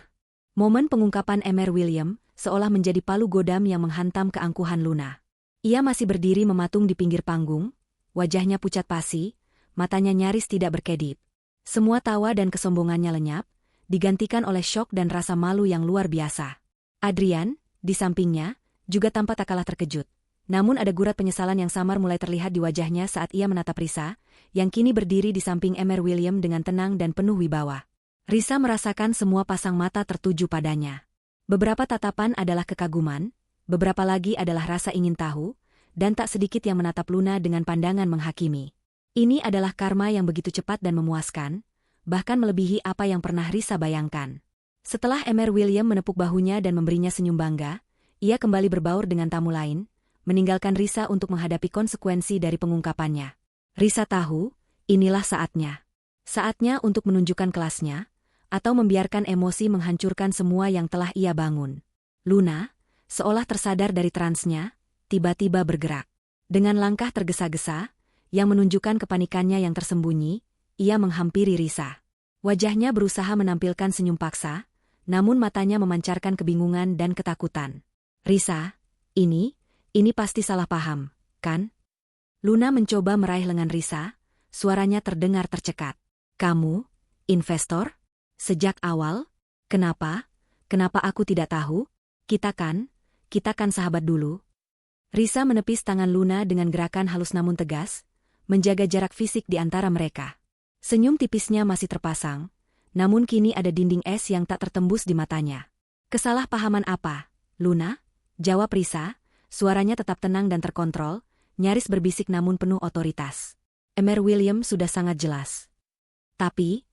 Momen pengungkapan Mr. William seolah menjadi palu godam yang menghantam keangkuhan Luna. Ia masih berdiri mematung di pinggir panggung, wajahnya pucat pasi, matanya nyaris tidak berkedip. Semua tawa dan kesombongannya lenyap, digantikan oleh syok dan rasa malu yang luar biasa. Adrian, di sampingnya, juga tampak tak kalah terkejut. Namun ada gurat penyesalan yang samar mulai terlihat di wajahnya saat ia menatap Risa, yang kini berdiri di samping Mr. William dengan tenang dan penuh wibawa. Risa merasakan semua pasang mata tertuju padanya. Beberapa tatapan adalah kekaguman, beberapa lagi adalah rasa ingin tahu, dan tak sedikit yang menatap Luna dengan pandangan menghakimi. Ini adalah karma yang begitu cepat dan memuaskan, bahkan melebihi apa yang pernah Risa bayangkan. Setelah Mr. William menepuk bahunya dan memberinya senyum bangga, ia kembali berbaur dengan tamu lain, meninggalkan Risa untuk menghadapi konsekuensi dari pengungkapannya. Risa tahu, inilah saatnya. Saatnya untuk menunjukkan kelasnya, atau membiarkan emosi menghancurkan semua yang telah ia bangun. Luna, seolah tersadar dari transnya, tiba-tiba bergerak. Dengan langkah tergesa-gesa, yang menunjukkan kepanikannya yang tersembunyi, ia menghampiri Risa. Wajahnya berusaha menampilkan senyum paksa, namun matanya memancarkan kebingungan dan ketakutan. "Risa, ini pasti salah paham, kan?" Luna mencoba meraih lengan Risa, suaranya terdengar tercekat. "Kamu, investor? Sejak awal? Kenapa aku tidak tahu? Kita kan sahabat dulu." Risa menepis tangan Luna dengan gerakan halus namun tegas, menjaga jarak fisik di antara mereka. Senyum tipisnya masih terpasang, namun kini ada dinding es yang tak tertembus di matanya. "Kesalahpahaman apa, Luna?" jawab Risa, suaranya tetap tenang dan terkontrol, nyaris berbisik namun penuh otoritas. Mr. William sudah sangat jelas. Tapi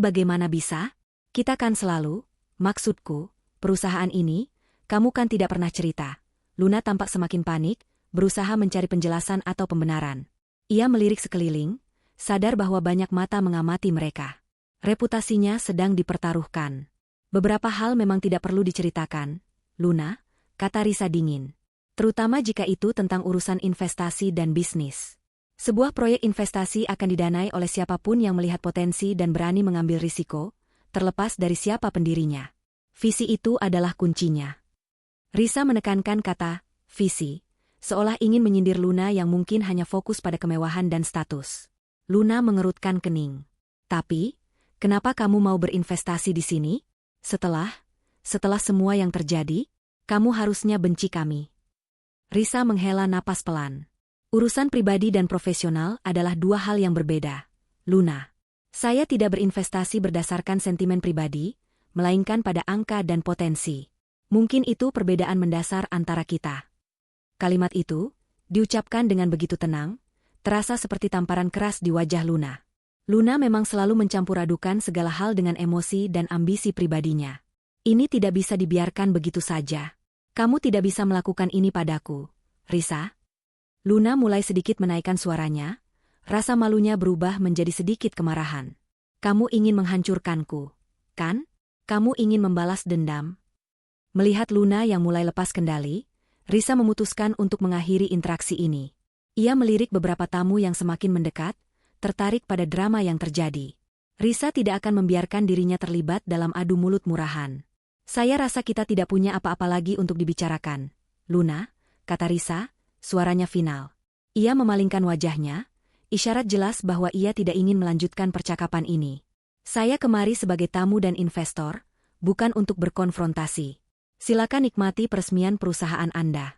bagaimana bisa? Kita kan selalu, maksudku, perusahaan ini, kamu kan tidak pernah cerita. Luna tampak semakin panik, berusaha mencari penjelasan atau pembenaran. Ia melirik sekeliling, sadar bahwa banyak mata mengamati mereka. Reputasinya sedang dipertaruhkan. "Beberapa hal memang tidak perlu diceritakan, Luna," kata Risa dingin. "Terutama jika itu tentang urusan investasi dan bisnis. Sebuah proyek investasi akan didanai oleh siapapun yang melihat potensi dan berani mengambil risiko, terlepas dari siapa pendirinya. Visi itu adalah kuncinya." Risa menekankan kata visi, seolah ingin menyindir Luna yang mungkin hanya fokus pada kemewahan dan status. Luna mengerutkan kening. "Tapi, kenapa kamu mau berinvestasi di sini? Setelah semua yang terjadi, kamu harusnya benci kami." Risa menghela napas pelan. "Urusan pribadi dan profesional adalah dua hal yang berbeda, Luna. Saya tidak berinvestasi berdasarkan sentimen pribadi, melainkan pada angka dan potensi. Mungkin itu perbedaan mendasar antara kita." Kalimat itu, diucapkan dengan begitu tenang, terasa seperti tamparan keras di wajah Luna. Luna memang selalu mencampur adukan segala hal dengan emosi dan ambisi pribadinya. "Ini tidak bisa dibiarkan begitu saja. Kamu tidak bisa melakukan ini padaku, Risa." Luna mulai sedikit menaikkan suaranya, rasa malunya berubah menjadi sedikit kemarahan. "Kamu ingin menghancurkanku, kan? Kamu ingin membalas dendam?" Melihat Luna yang mulai lepas kendali, Risa memutuskan untuk mengakhiri interaksi ini. Ia melirik beberapa tamu yang semakin mendekat, tertarik pada drama yang terjadi. Risa tidak akan membiarkan dirinya terlibat dalam adu mulut murahan. Saya rasa kita tidak punya apa-apa lagi untuk dibicarakan. Luna, kata Risa, suaranya final. Ia memalingkan wajahnya, isyarat jelas bahwa ia tidak ingin melanjutkan percakapan ini. Saya kemari sebagai tamu dan investor, bukan untuk berkonfrontasi. Silakan nikmati peresmian perusahaan Anda.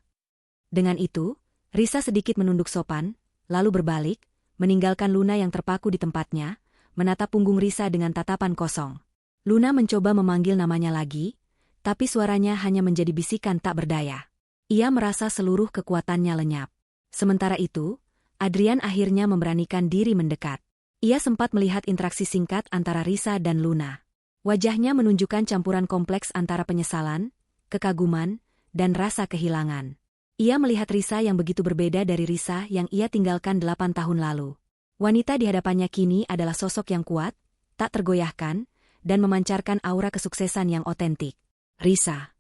Dengan itu, Risa sedikit menunduk sopan, lalu berbalik, meninggalkan Luna yang terpaku di tempatnya, menatap punggung Risa dengan tatapan kosong. Luna mencoba memanggil namanya lagi, tapi suaranya hanya menjadi bisikan tak berdaya. Ia merasa seluruh kekuatannya lenyap. Sementara itu, Adrian akhirnya memberanikan diri mendekat. Ia sempat melihat interaksi singkat antara Risa dan Luna. Wajahnya menunjukkan campuran kompleks antara penyesalan, kekaguman, dan rasa kehilangan. Ia melihat Risa yang begitu berbeda dari Risa yang ia tinggalkan 8 tahun lalu. Wanita di hadapannya kini adalah sosok yang kuat, tak tergoyahkan, dan memancarkan aura kesuksesan yang otentik. Risa.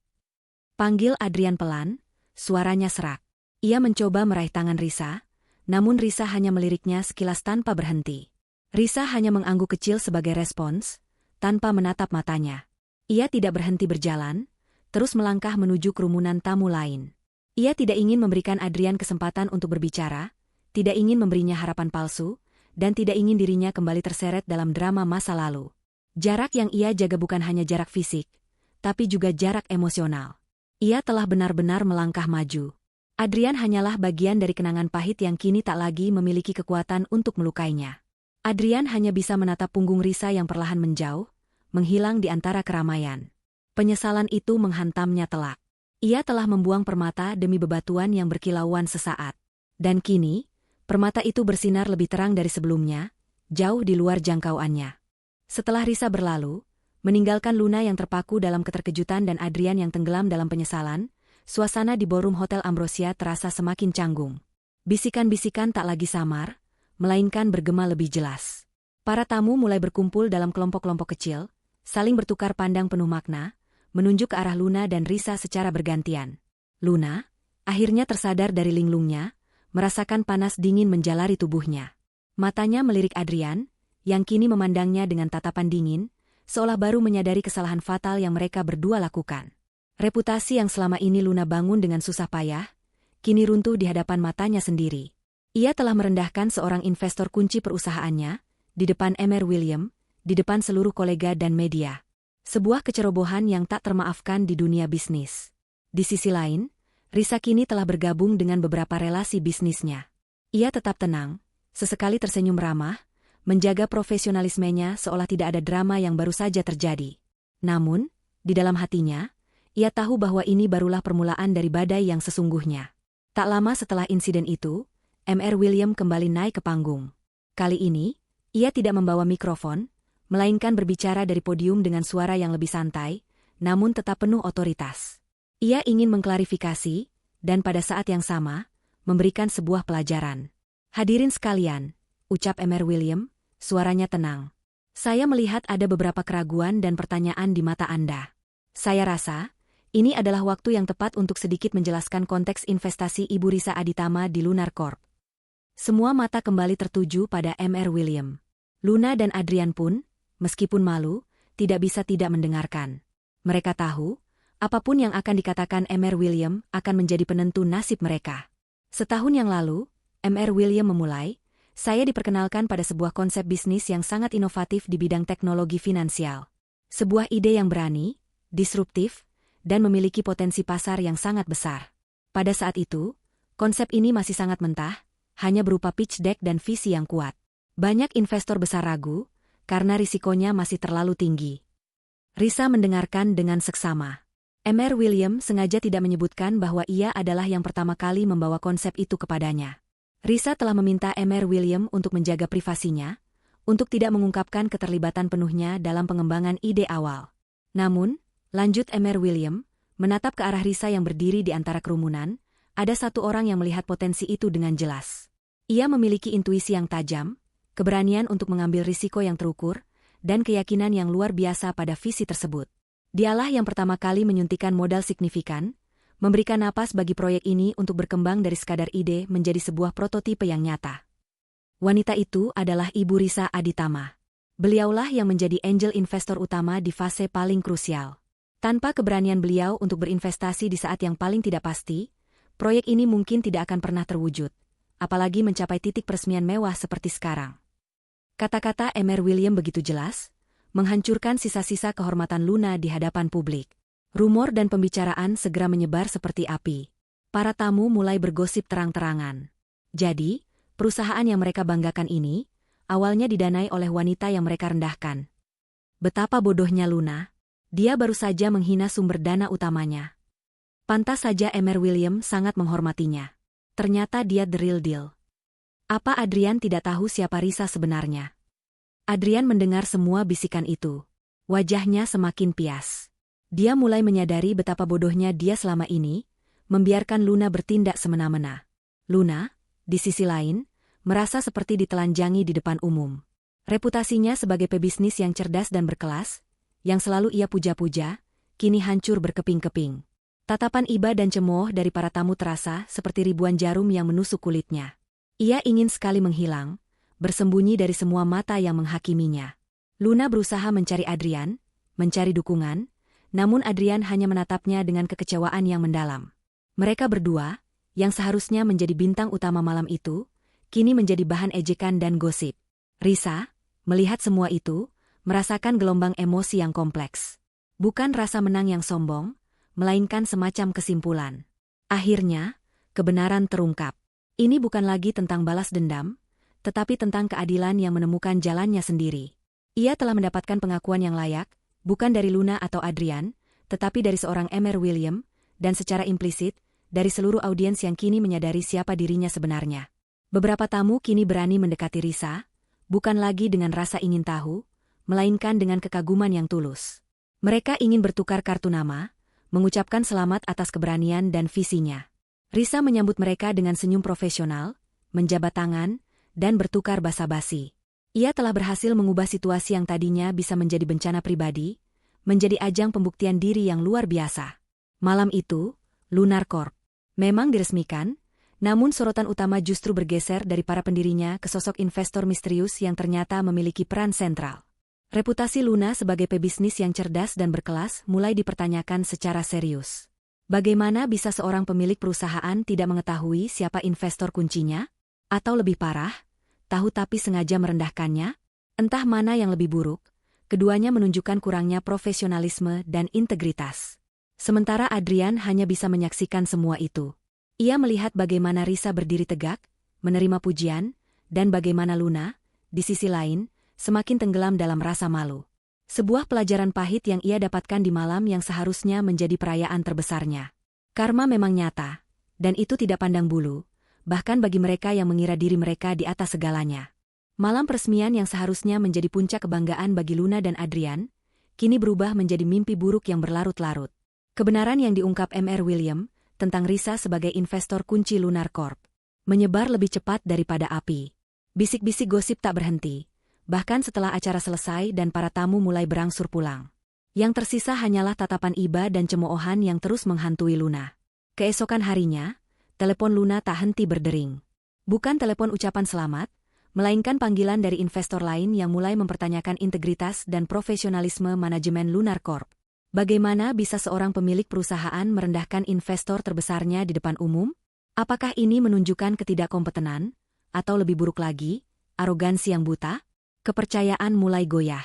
Panggil Adrian pelan, suaranya serak. Ia mencoba meraih tangan Risa, namun Risa hanya meliriknya sekilas tanpa berhenti. Risa hanya mengangguk kecil sebagai respons, tanpa menatap matanya. Ia tidak berhenti berjalan, terus melangkah menuju kerumunan tamu lain. Ia tidak ingin memberikan Adrian kesempatan untuk berbicara, tidak ingin memberinya harapan palsu, dan tidak ingin dirinya kembali terseret dalam drama masa lalu. Jarak yang ia jaga bukan hanya jarak fisik, tapi juga jarak emosional. Ia telah benar-benar melangkah maju. Adrian hanyalah bagian dari kenangan pahit yang kini tak lagi memiliki kekuatan untuk melukainya. Adrian hanya bisa menatap punggung Risa yang perlahan menjauh, menghilang di antara keramaian. Penyesalan itu menghantamnya telak. Ia telah membuang permata demi bebatuan yang berkilauan sesaat. Dan kini, permata itu bersinar lebih terang dari sebelumnya, jauh di luar jangkauannya. Setelah Risa berlalu, meninggalkan Luna yang terpaku dalam keterkejutan dan Adrian yang tenggelam dalam penyesalan, suasana di ballroom Hotel Ambrosia terasa semakin canggung. Bisikan-bisikan tak lagi samar, melainkan bergema lebih jelas. Para tamu mulai berkumpul dalam kelompok-kelompok kecil, saling bertukar pandang penuh makna, menunjuk ke arah Luna dan Risa secara bergantian. Luna, akhirnya tersadar dari linglungnya, merasakan panas dingin menjalari tubuhnya. Matanya melirik Adrian, yang kini memandangnya dengan tatapan dingin, seolah baru menyadari kesalahan fatal yang mereka berdua lakukan. Reputasi yang selama ini Luna bangun dengan susah payah, kini runtuh di hadapan matanya sendiri. Ia telah merendahkan seorang investor kunci perusahaannya, di depan Emer William, di depan seluruh kolega dan media. Sebuah kecerobohan yang tak termaafkan di dunia bisnis. Di sisi lain, Risa kini telah bergabung dengan beberapa relasi bisnisnya. Ia tetap tenang, sesekali tersenyum ramah, menjaga profesionalismenya seolah tidak ada drama yang baru saja terjadi. Namun, di dalam hatinya, ia tahu bahwa ini barulah permulaan dari badai yang sesungguhnya. Tak lama setelah insiden itu, Mr. William kembali naik ke panggung. Kali ini, ia tidak membawa mikrofon, melainkan berbicara dari podium dengan suara yang lebih santai, namun tetap penuh otoritas. Ia ingin mengklarifikasi, dan pada saat yang sama, memberikan sebuah pelajaran. Hadirin sekalian, ucap Mr. William, suaranya tenang. Saya melihat ada beberapa keraguan dan pertanyaan di mata Anda. Saya rasa, ini adalah waktu yang tepat untuk sedikit menjelaskan konteks investasi Ibu Risa Aditama di Lunar Corp. Semua mata kembali tertuju pada Mr. William. Luna dan Adrian pun, meskipun malu, tidak bisa tidak mendengarkan. Mereka tahu, apapun yang akan dikatakan Mr. William akan menjadi penentu nasib mereka. Setahun yang lalu, Mr. William memulai, saya diperkenalkan pada sebuah konsep bisnis yang sangat inovatif di bidang teknologi finansial. Sebuah ide yang berani, disruptif, dan memiliki potensi pasar yang sangat besar. Pada saat itu, konsep ini masih sangat mentah, hanya berupa pitch deck dan visi yang kuat. Banyak investor besar ragu, karena risikonya masih terlalu tinggi. Risa mendengarkan dengan seksama. Mr. William sengaja tidak menyebutkan bahwa ia adalah yang pertama kali membawa konsep itu kepadanya. Risa telah meminta Mr. William untuk menjaga privasinya, untuk tidak mengungkapkan keterlibatan penuhnya dalam pengembangan ide awal. Namun, lanjut Mr. William, menatap ke arah Risa yang berdiri di antara kerumunan, ada satu orang yang melihat potensi itu dengan jelas. Ia memiliki intuisi yang tajam, keberanian untuk mengambil risiko yang terukur, dan keyakinan yang luar biasa pada visi tersebut. Dialah yang pertama kali menyuntikkan modal signifikan, memberikan napas bagi proyek ini untuk berkembang dari sekadar ide menjadi sebuah prototipe yang nyata. Wanita itu adalah Ibu Risa Aditama. Beliaulah yang menjadi angel investor utama di fase paling krusial. Tanpa keberanian beliau untuk berinvestasi di saat yang paling tidak pasti, proyek ini mungkin tidak akan pernah terwujud, apalagi mencapai titik peresmian mewah seperti sekarang. Kata-kata Emer William begitu jelas, menghancurkan sisa-sisa kehormatan Luna di hadapan publik. Rumor dan pembicaraan segera menyebar seperti api. Para tamu mulai bergosip terang-terangan. Jadi, perusahaan yang mereka banggakan ini, awalnya didanai oleh wanita yang mereka rendahkan. Betapa bodohnya Luna. Dia baru saja menghina sumber dana utamanya. Pantas saja Emer William sangat menghormatinya. Ternyata dia the real deal. Apa Adrian tidak tahu siapa Risa sebenarnya? Adrian mendengar semua bisikan itu. Wajahnya semakin pias. Dia mulai menyadari betapa bodohnya dia selama ini, membiarkan Luna bertindak semena-mena. Luna, di sisi lain, merasa seperti ditelanjangi di depan umum. Reputasinya sebagai pebisnis yang cerdas dan berkelas, yang selalu ia puja-puja, kini hancur berkeping-keping. Tatapan iba dan cemooh dari para tamu terasa seperti ribuan jarum yang menusuk kulitnya. Ia ingin sekali menghilang, bersembunyi dari semua mata yang menghakiminya. Luna berusaha mencari Adrian, mencari dukungan, namun Adrian hanya menatapnya dengan kekecewaan yang mendalam. Mereka berdua, yang seharusnya menjadi bintang utama malam itu, kini menjadi bahan ejekan dan gosip. Risa, melihat semua itu, merasakan gelombang emosi yang kompleks. Bukan rasa menang yang sombong, melainkan semacam kesimpulan. Akhirnya, kebenaran terungkap. Ini bukan lagi tentang balas dendam, tetapi tentang keadilan yang menemukan jalannya sendiri. Ia telah mendapatkan pengakuan yang layak, bukan dari Luna atau Adrian, tetapi dari seorang Emer William, dan secara implisit, dari seluruh audiens yang kini menyadari siapa dirinya sebenarnya. Beberapa tamu kini berani mendekati Risa, bukan lagi dengan rasa ingin tahu, melainkan dengan kekaguman yang tulus. Mereka ingin bertukar kartu nama, mengucapkan selamat atas keberanian dan visinya. Risa menyambut mereka dengan senyum profesional, menjabat tangan, dan bertukar basa-basi. Ia telah berhasil mengubah situasi yang tadinya bisa menjadi bencana pribadi, menjadi ajang pembuktian diri yang luar biasa. Malam itu, Lunar Corp memang diresmikan, namun sorotan utama justru bergeser dari para pendirinya ke sosok investor misterius yang ternyata memiliki peran sentral. Reputasi Luna sebagai pebisnis yang cerdas dan berkelas mulai dipertanyakan secara serius. Bagaimana bisa seorang pemilik perusahaan tidak mengetahui siapa investor kuncinya? Atau lebih parah, tahu tapi sengaja merendahkannya? Entah mana yang lebih buruk, keduanya menunjukkan kurangnya profesionalisme dan integritas. Sementara Adrian hanya bisa menyaksikan semua itu. Ia melihat bagaimana Risa berdiri tegak, menerima pujian, dan bagaimana Luna, di sisi lain, semakin tenggelam dalam rasa malu. Sebuah pelajaran pahit yang ia dapatkan di malam yang seharusnya menjadi perayaan terbesarnya. Karma memang nyata, dan itu tidak pandang bulu, bahkan bagi mereka yang mengira diri mereka di atas segalanya. Malam peresmian yang seharusnya menjadi puncak kebanggaan bagi Luna dan Adrian, kini berubah menjadi mimpi buruk yang berlarut-larut. Kebenaran yang diungkap Mr. William tentang Risa sebagai investor kunci Lunar Corp menyebar lebih cepat daripada api. Bisik-bisik gosip tak berhenti, bahkan setelah acara selesai dan para tamu mulai berangsur pulang. Yang tersisa hanyalah tatapan iba dan cemoohan yang terus menghantui Luna. Keesokan harinya, telepon Luna tak henti berdering. Bukan telepon ucapan selamat, melainkan panggilan dari investor lain yang mulai mempertanyakan integritas dan profesionalisme manajemen Lunar Corp. Bagaimana bisa seorang pemilik perusahaan merendahkan investor terbesarnya di depan umum? Apakah ini menunjukkan ketidakkompetenan? Atau lebih buruk lagi, arogansi yang buta? Kepercayaan mulai goyah.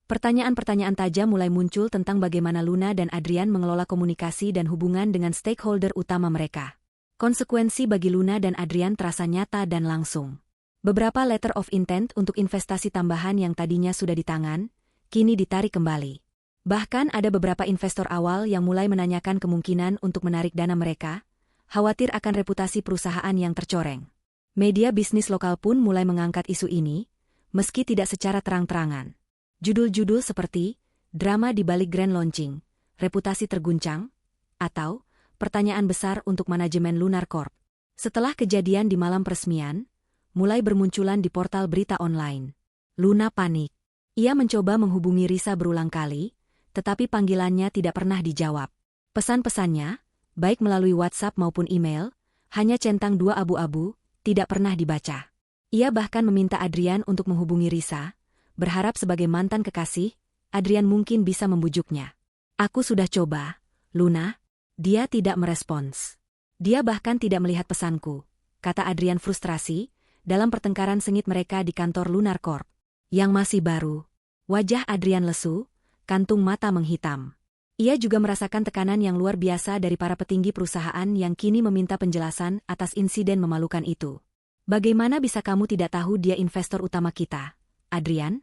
Pertanyaan-pertanyaan tajam mulai muncul tentang bagaimana Luna dan Adrian mengelola komunikasi dan hubungan dengan stakeholder utama mereka. Konsekuensi bagi Luna dan Adrian terasa nyata dan langsung. Beberapa letter of intent untuk investasi tambahan yang tadinya sudah di tangan, kini ditarik kembali. Bahkan ada beberapa investor awal yang mulai menanyakan kemungkinan untuk menarik dana mereka, khawatir akan reputasi perusahaan yang tercoreng. Media bisnis lokal pun mulai mengangkat isu ini, meski tidak secara terang-terangan. Judul-judul seperti, drama di balik grand launching, reputasi terguncang, atau, pertanyaan besar untuk manajemen Lunar Corp. Setelah kejadian di malam peresmian, mulai bermunculan di portal berita online. Luna panik. Ia mencoba menghubungi Risa berulang kali, tetapi panggilannya tidak pernah dijawab. Pesan-pesannya, baik melalui WhatsApp maupun email, hanya centang 2 abu-abu, tidak pernah dibaca. Ia bahkan meminta Adrian untuk menghubungi Risa, berharap sebagai mantan kekasih, Adrian mungkin bisa membujuknya. Aku sudah coba, Luna. Dia tidak merespons. Dia bahkan tidak melihat pesanku, kata Adrian frustrasi, dalam pertengkaran sengit mereka di kantor Lunar Corp. Yang masih baru. Wajah Adrian lesu, kantung mata menghitam. Ia juga merasakan tekanan yang luar biasa dari para petinggi perusahaan yang kini meminta penjelasan atas insiden memalukan itu. Bagaimana bisa kamu tidak tahu dia investor utama kita, Adrian?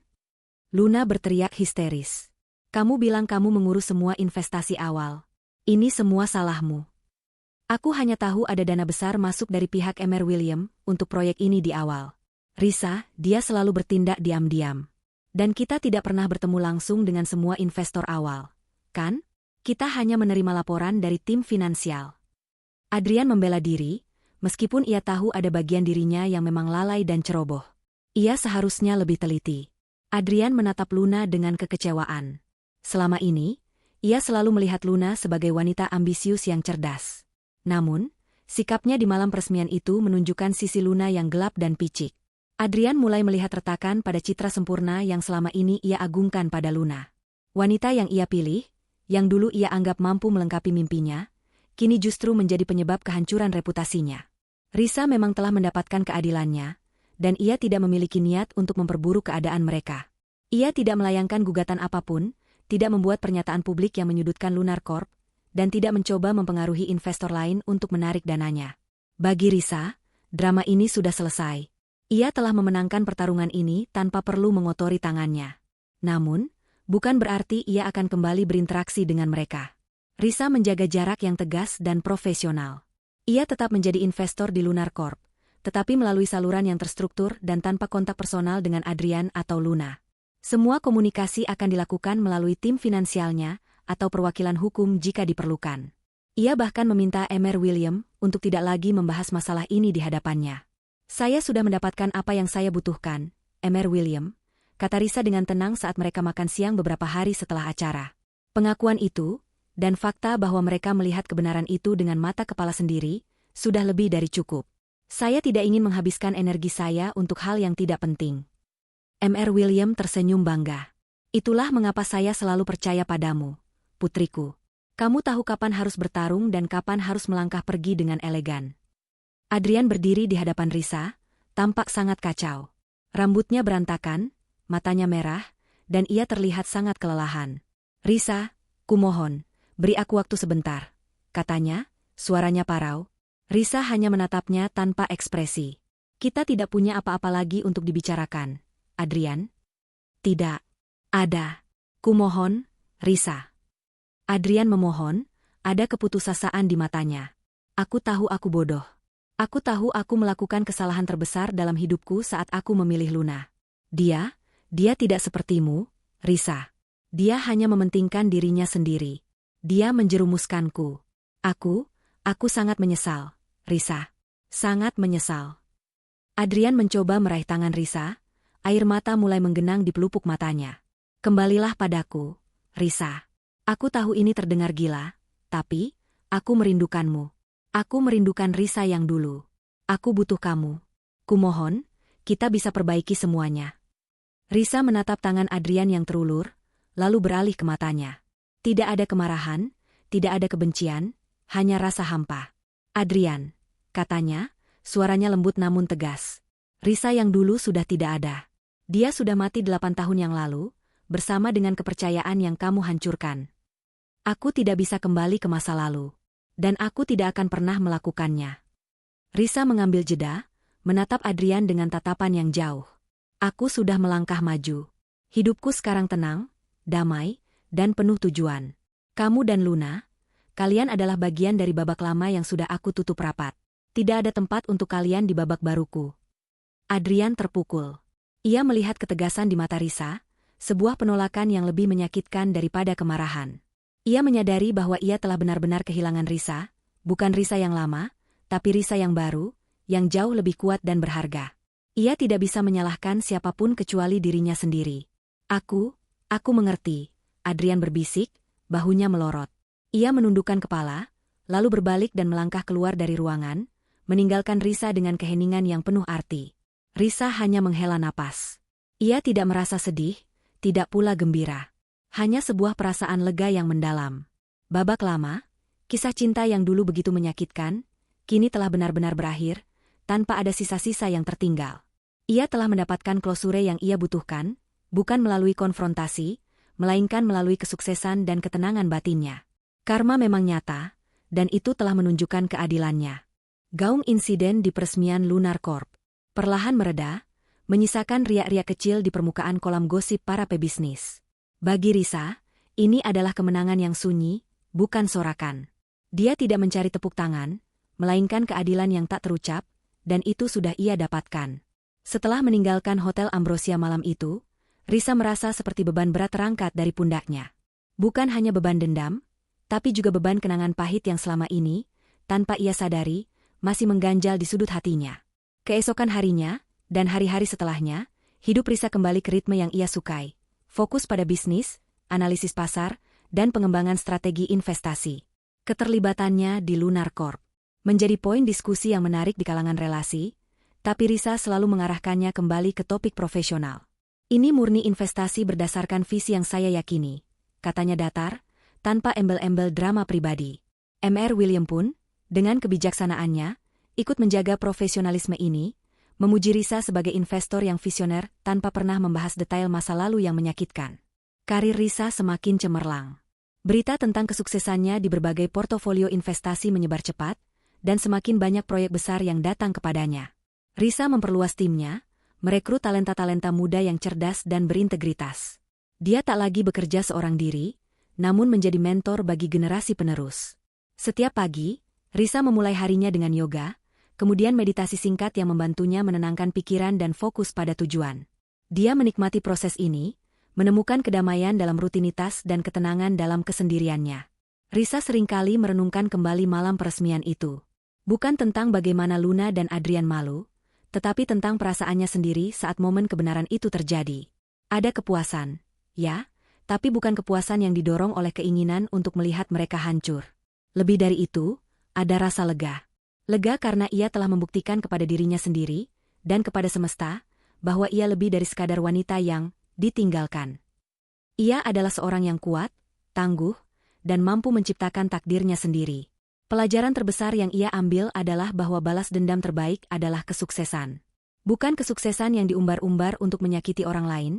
Luna berteriak histeris. Kamu bilang kamu mengurus semua investasi awal. Ini semua salahmu. Aku hanya tahu ada dana besar masuk dari pihak Emer William untuk proyek ini di awal. Risa, dia selalu bertindak diam-diam. Dan kita tidak pernah bertemu langsung dengan semua investor awal. Kan? Kita hanya menerima laporan dari tim finansial. Adrian membela diri, meskipun ia tahu ada bagian dirinya yang memang lalai dan ceroboh. Ia seharusnya lebih teliti. Adrian menatap Luna dengan kekecewaan. Selama ini, ia selalu melihat Luna sebagai wanita ambisius yang cerdas. Namun, sikapnya di malam peresmian itu menunjukkan sisi Luna yang gelap dan picik. Adrian mulai melihat retakan pada citra sempurna yang selama ini ia agungkan pada Luna. Wanita yang ia pilih, yang dulu ia anggap mampu melengkapi mimpinya, kini justru menjadi penyebab kehancuran reputasinya. Risa memang telah mendapatkan keadilannya, dan ia tidak memiliki niat untuk memperburuk keadaan mereka. Ia tidak melayangkan gugatan apapun, tidak membuat pernyataan publik yang menyudutkan Lunar Corp, dan tidak mencoba mempengaruhi investor lain untuk menarik dananya. Bagi Risa, drama ini sudah selesai. Ia telah memenangkan pertarungan ini tanpa perlu mengotori tangannya. Namun, bukan berarti ia akan kembali berinteraksi dengan mereka. Risa menjaga jarak yang tegas dan profesional. Ia tetap menjadi investor di Lunar Corp, tetapi melalui saluran yang terstruktur dan tanpa kontak personal dengan Adrian atau Luna. Semua komunikasi akan dilakukan melalui tim finansialnya atau perwakilan hukum jika diperlukan. Ia bahkan meminta Emer William untuk tidak lagi membahas masalah ini di hadapannya. Saya sudah mendapatkan apa yang saya butuhkan, Emer William, kata Risa dengan tenang saat mereka makan siang beberapa hari setelah acara. Pengakuan itu, dan fakta bahwa mereka melihat kebenaran itu dengan mata kepala sendiri, sudah lebih dari cukup. Saya tidak ingin menghabiskan energi saya untuk hal yang tidak penting. Mr. William tersenyum bangga. Itulah mengapa saya selalu percaya padamu, putriku. Kamu tahu kapan harus bertarung dan kapan harus melangkah pergi dengan elegan. Adrian berdiri di hadapan Risa, tampak sangat kacau. Rambutnya berantakan, matanya merah, dan ia terlihat sangat kelelahan. Risa, kumohon, beri aku waktu sebentar, katanya, suaranya parau. Risa hanya menatapnya tanpa ekspresi. Kita tidak punya apa-apa lagi untuk dibicarakan. Adrian? Tidak. Ada. Kumohon, Risa. Adrian memohon, ada keputusasaan di matanya. Aku tahu aku bodoh. Aku tahu aku melakukan kesalahan terbesar dalam hidupku saat aku memilih Luna. Dia tidak sepertimu, Risa. Dia hanya mementingkan dirinya sendiri. Dia menjerumuskanku. Aku sangat menyesal, Risa. Sangat menyesal. Adrian mencoba meraih tangan Risa. Air mata mulai menggenang di pelupuk matanya. Kembalilah padaku, Risa. Aku tahu ini terdengar gila, tapi aku merindukanmu. Aku merindukan Risa yang dulu. Aku butuh kamu. Kumohon, kita bisa perbaiki semuanya. Risa menatap tangan Adrian yang terulur, lalu beralih ke matanya. Tidak ada kemarahan, tidak ada kebencian, hanya rasa hampa. Adrian, katanya, suaranya lembut namun tegas. Risa yang dulu sudah tidak ada. Dia sudah mati 8 tahun yang lalu, bersama dengan kepercayaan yang kamu hancurkan. Aku tidak bisa kembali ke masa lalu. Dan aku tidak akan pernah melakukannya. Risa mengambil jeda, menatap Adrian dengan tatapan yang jauh. Aku sudah melangkah maju. Hidupku sekarang tenang, damai, dan penuh tujuan. Kamu dan Luna, kalian adalah bagian dari babak lama yang sudah aku tutup rapat. Tidak ada tempat untuk kalian di babak baruku. Adrian terpukul. Ia melihat ketegasan di mata Risa, sebuah penolakan yang lebih menyakitkan daripada kemarahan. Ia menyadari bahwa ia telah benar-benar kehilangan Risa, bukan Risa yang lama, tapi Risa yang baru, yang jauh lebih kuat dan berharga. Ia tidak bisa menyalahkan siapapun kecuali dirinya sendiri. Aku mengerti, Adrian berbisik, bahunya melorot. Ia menundukkan kepala, lalu berbalik dan melangkah keluar dari ruangan, meninggalkan Risa dengan keheningan yang penuh arti. Risa hanya menghela napas. Ia tidak merasa sedih, tidak pula gembira. Hanya sebuah perasaan lega yang mendalam. Babak lama, kisah cinta yang dulu begitu menyakitkan, kini telah benar-benar berakhir, tanpa ada sisa-sisa yang tertinggal. Ia telah mendapatkan klosure yang ia butuhkan, bukan melalui konfrontasi, melainkan melalui kesuksesan dan ketenangan batinnya. Karma memang nyata, dan itu telah menunjukkan keadilannya. Gaung insiden di peresmian Lunar Corp perlahan mereda, menyisakan riak-riak kecil di permukaan kolam gosip para pebisnis. Bagi Risa, ini adalah kemenangan yang sunyi, bukan sorakan. Dia tidak mencari tepuk tangan, melainkan keadilan yang tak terucap, dan itu sudah ia dapatkan. Setelah meninggalkan Hotel Ambrosia malam itu, Risa merasa seperti beban berat terangkat dari pundaknya. Bukan hanya beban dendam, tapi juga beban kenangan pahit yang selama ini, tanpa ia sadari, masih mengganjal di sudut hatinya. Keesokan harinya, dan hari-hari setelahnya, hidup Risa kembali ke ritme yang ia sukai. Fokus pada bisnis, analisis pasar, dan pengembangan strategi investasi. Keterlibatannya di Lunar Corp menjadi poin diskusi yang menarik di kalangan relasi, tapi Risa selalu mengarahkannya kembali ke topik profesional. Ini murni investasi berdasarkan visi yang saya yakini, katanya datar, tanpa embel-embel drama pribadi. Mr. William pun, dengan kebijaksanaannya, ikut menjaga profesionalisme ini, memuji Risa sebagai investor yang visioner tanpa pernah membahas detail masa lalu yang menyakitkan. Karir Risa semakin cemerlang. Berita tentang kesuksesannya di berbagai portofolio investasi menyebar cepat, dan semakin banyak proyek besar yang datang kepadanya. Risa memperluas timnya, merekrut talenta-talenta muda yang cerdas dan berintegritas. Dia tak lagi bekerja seorang diri, namun menjadi mentor bagi generasi penerus. Setiap pagi, Risa memulai harinya dengan yoga, kemudian meditasi singkat yang membantunya menenangkan pikiran dan fokus pada tujuan. Dia menikmati proses ini, menemukan kedamaian dalam rutinitas dan ketenangan dalam kesendiriannya. Risa seringkali merenungkan kembali malam peresmian itu. Bukan tentang bagaimana Luna dan Adrian malu, tetapi tentang perasaannya sendiri saat momen kebenaran itu terjadi. Ada kepuasan, ya, tapi bukan kepuasan yang didorong oleh keinginan untuk melihat mereka hancur. Lebih dari itu, ada rasa lega. Lega karena ia telah membuktikan kepada dirinya sendiri, dan kepada semesta, bahwa ia lebih dari sekadar wanita yang ditinggalkan. Ia adalah seorang yang kuat, tangguh, dan mampu menciptakan takdirnya sendiri. Pelajaran terbesar yang ia ambil adalah bahwa balas dendam terbaik adalah kesuksesan. Bukan kesuksesan yang diumbar-umbar untuk menyakiti orang lain,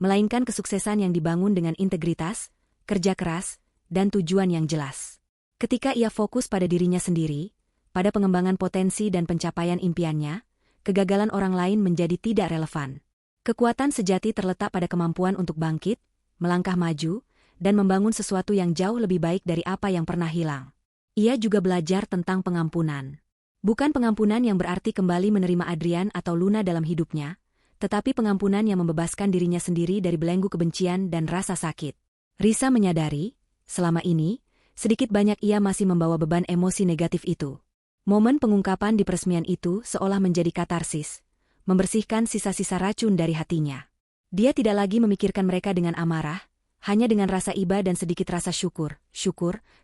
melainkan kesuksesan yang dibangun dengan integritas, kerja keras, dan tujuan yang jelas. Ketika ia fokus pada dirinya sendiri, pada pengembangan potensi dan pencapaian impiannya, kegagalan orang lain menjadi tidak relevan. Kekuatan sejati terletak pada kemampuan untuk bangkit, melangkah maju, dan membangun sesuatu yang jauh lebih baik dari apa yang pernah hilang. Ia juga belajar tentang pengampunan. Bukan pengampunan yang berarti kembali menerima Adrian atau Luna dalam hidupnya, tetapi pengampunan yang membebaskan dirinya sendiri dari belenggu kebencian dan rasa sakit. Risa menyadari, selama ini, sedikit banyak ia masih membawa beban emosi negatif itu. Momen pengungkapan di peresmian itu seolah menjadi katarsis, membersihkan sisa-sisa racun dari hatinya. Dia tidak lagi memikirkan mereka dengan amarah, hanya dengan rasa iba dan sedikit rasa syukur,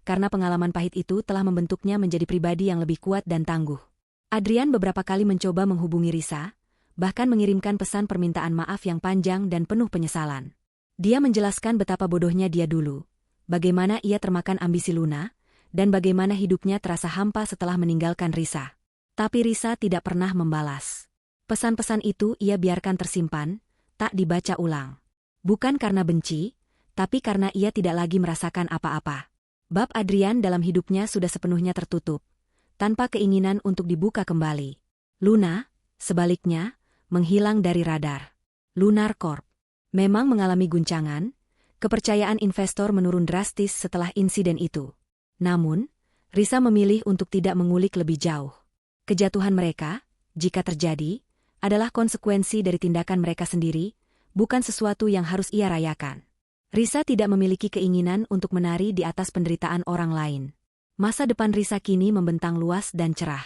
karena pengalaman pahit itu telah membentuknya menjadi pribadi yang lebih kuat dan tangguh. Adrian beberapa kali mencoba menghubungi Risa, bahkan mengirimkan pesan permintaan maaf yang panjang dan penuh penyesalan. Dia menjelaskan betapa bodohnya dia dulu, bagaimana ia termakan ambisi Luna, dan bagaimana hidupnya terasa hampa setelah meninggalkan Risa. Tapi Risa tidak pernah membalas. Pesan-pesan itu ia biarkan tersimpan, tak dibaca ulang. Bukan karena benci, tapi karena ia tidak lagi merasakan apa-apa. Bab Adrian dalam hidupnya sudah sepenuhnya tertutup, tanpa keinginan untuk dibuka kembali. Luna, sebaliknya, menghilang dari radar. Lunar Corp memang mengalami guncangan, kepercayaan investor menurun drastis setelah insiden itu. Namun, Risa memilih untuk tidak mengulik lebih jauh. Kejatuhan mereka, jika terjadi, adalah konsekuensi dari tindakan mereka sendiri, bukan sesuatu yang harus ia rayakan. Risa tidak memiliki keinginan untuk menari di atas penderitaan orang lain. Masa depan Risa kini membentang luas dan cerah.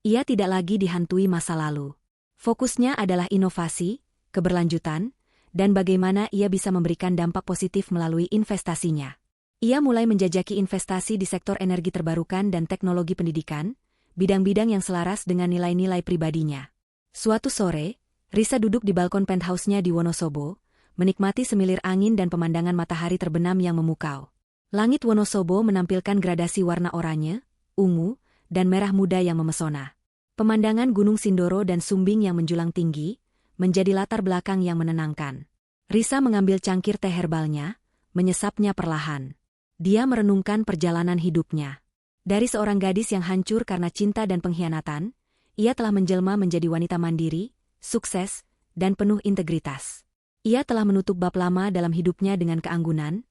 Ia tidak lagi dihantui masa lalu. Fokusnya adalah inovasi, keberlanjutan, dan bagaimana ia bisa memberikan dampak positif melalui investasinya. Ia mulai menjajaki investasi di sektor energi terbarukan dan teknologi pendidikan, bidang-bidang yang selaras dengan nilai-nilai pribadinya. Suatu sore, Risa duduk di balkon penthouse-nya di Wonosobo, menikmati semilir angin dan pemandangan matahari terbenam yang memukau. Langit Wonosobo menampilkan gradasi warna oranye, ungu, dan merah muda yang memesona. Pemandangan Gunung Sindoro dan Sumbing yang menjulang tinggi, menjadi latar belakang yang menenangkan. Risa mengambil cangkir teh herbalnya, menyesapnya perlahan. Dia merenungkan perjalanan hidupnya. Dari seorang gadis yang hancur karena cinta dan pengkhianatan, ia telah menjelma menjadi wanita mandiri, sukses, dan penuh integritas. Ia telah menutup bab lama dalam hidupnya dengan keanggunan,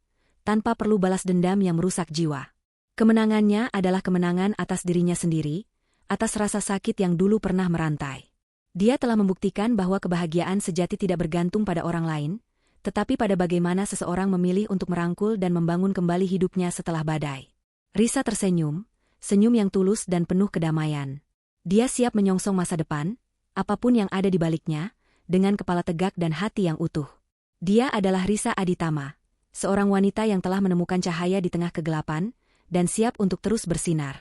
tanpa perlu balas dendam yang merusak jiwa. Kemenangannya adalah kemenangan atas dirinya sendiri, atas rasa sakit yang dulu pernah merantai. Dia telah membuktikan bahwa kebahagiaan sejati tidak bergantung pada orang lain, tetapi pada bagaimana seseorang memilih untuk merangkul dan membangun kembali hidupnya setelah badai. Risa tersenyum, senyum yang tulus dan penuh kedamaian. Dia siap menyongsong masa depan, apapun yang ada di baliknya, dengan kepala tegak dan hati yang utuh. Dia adalah Risa Aditama, seorang wanita yang telah menemukan cahaya di tengah kegelapan, dan siap untuk terus bersinar.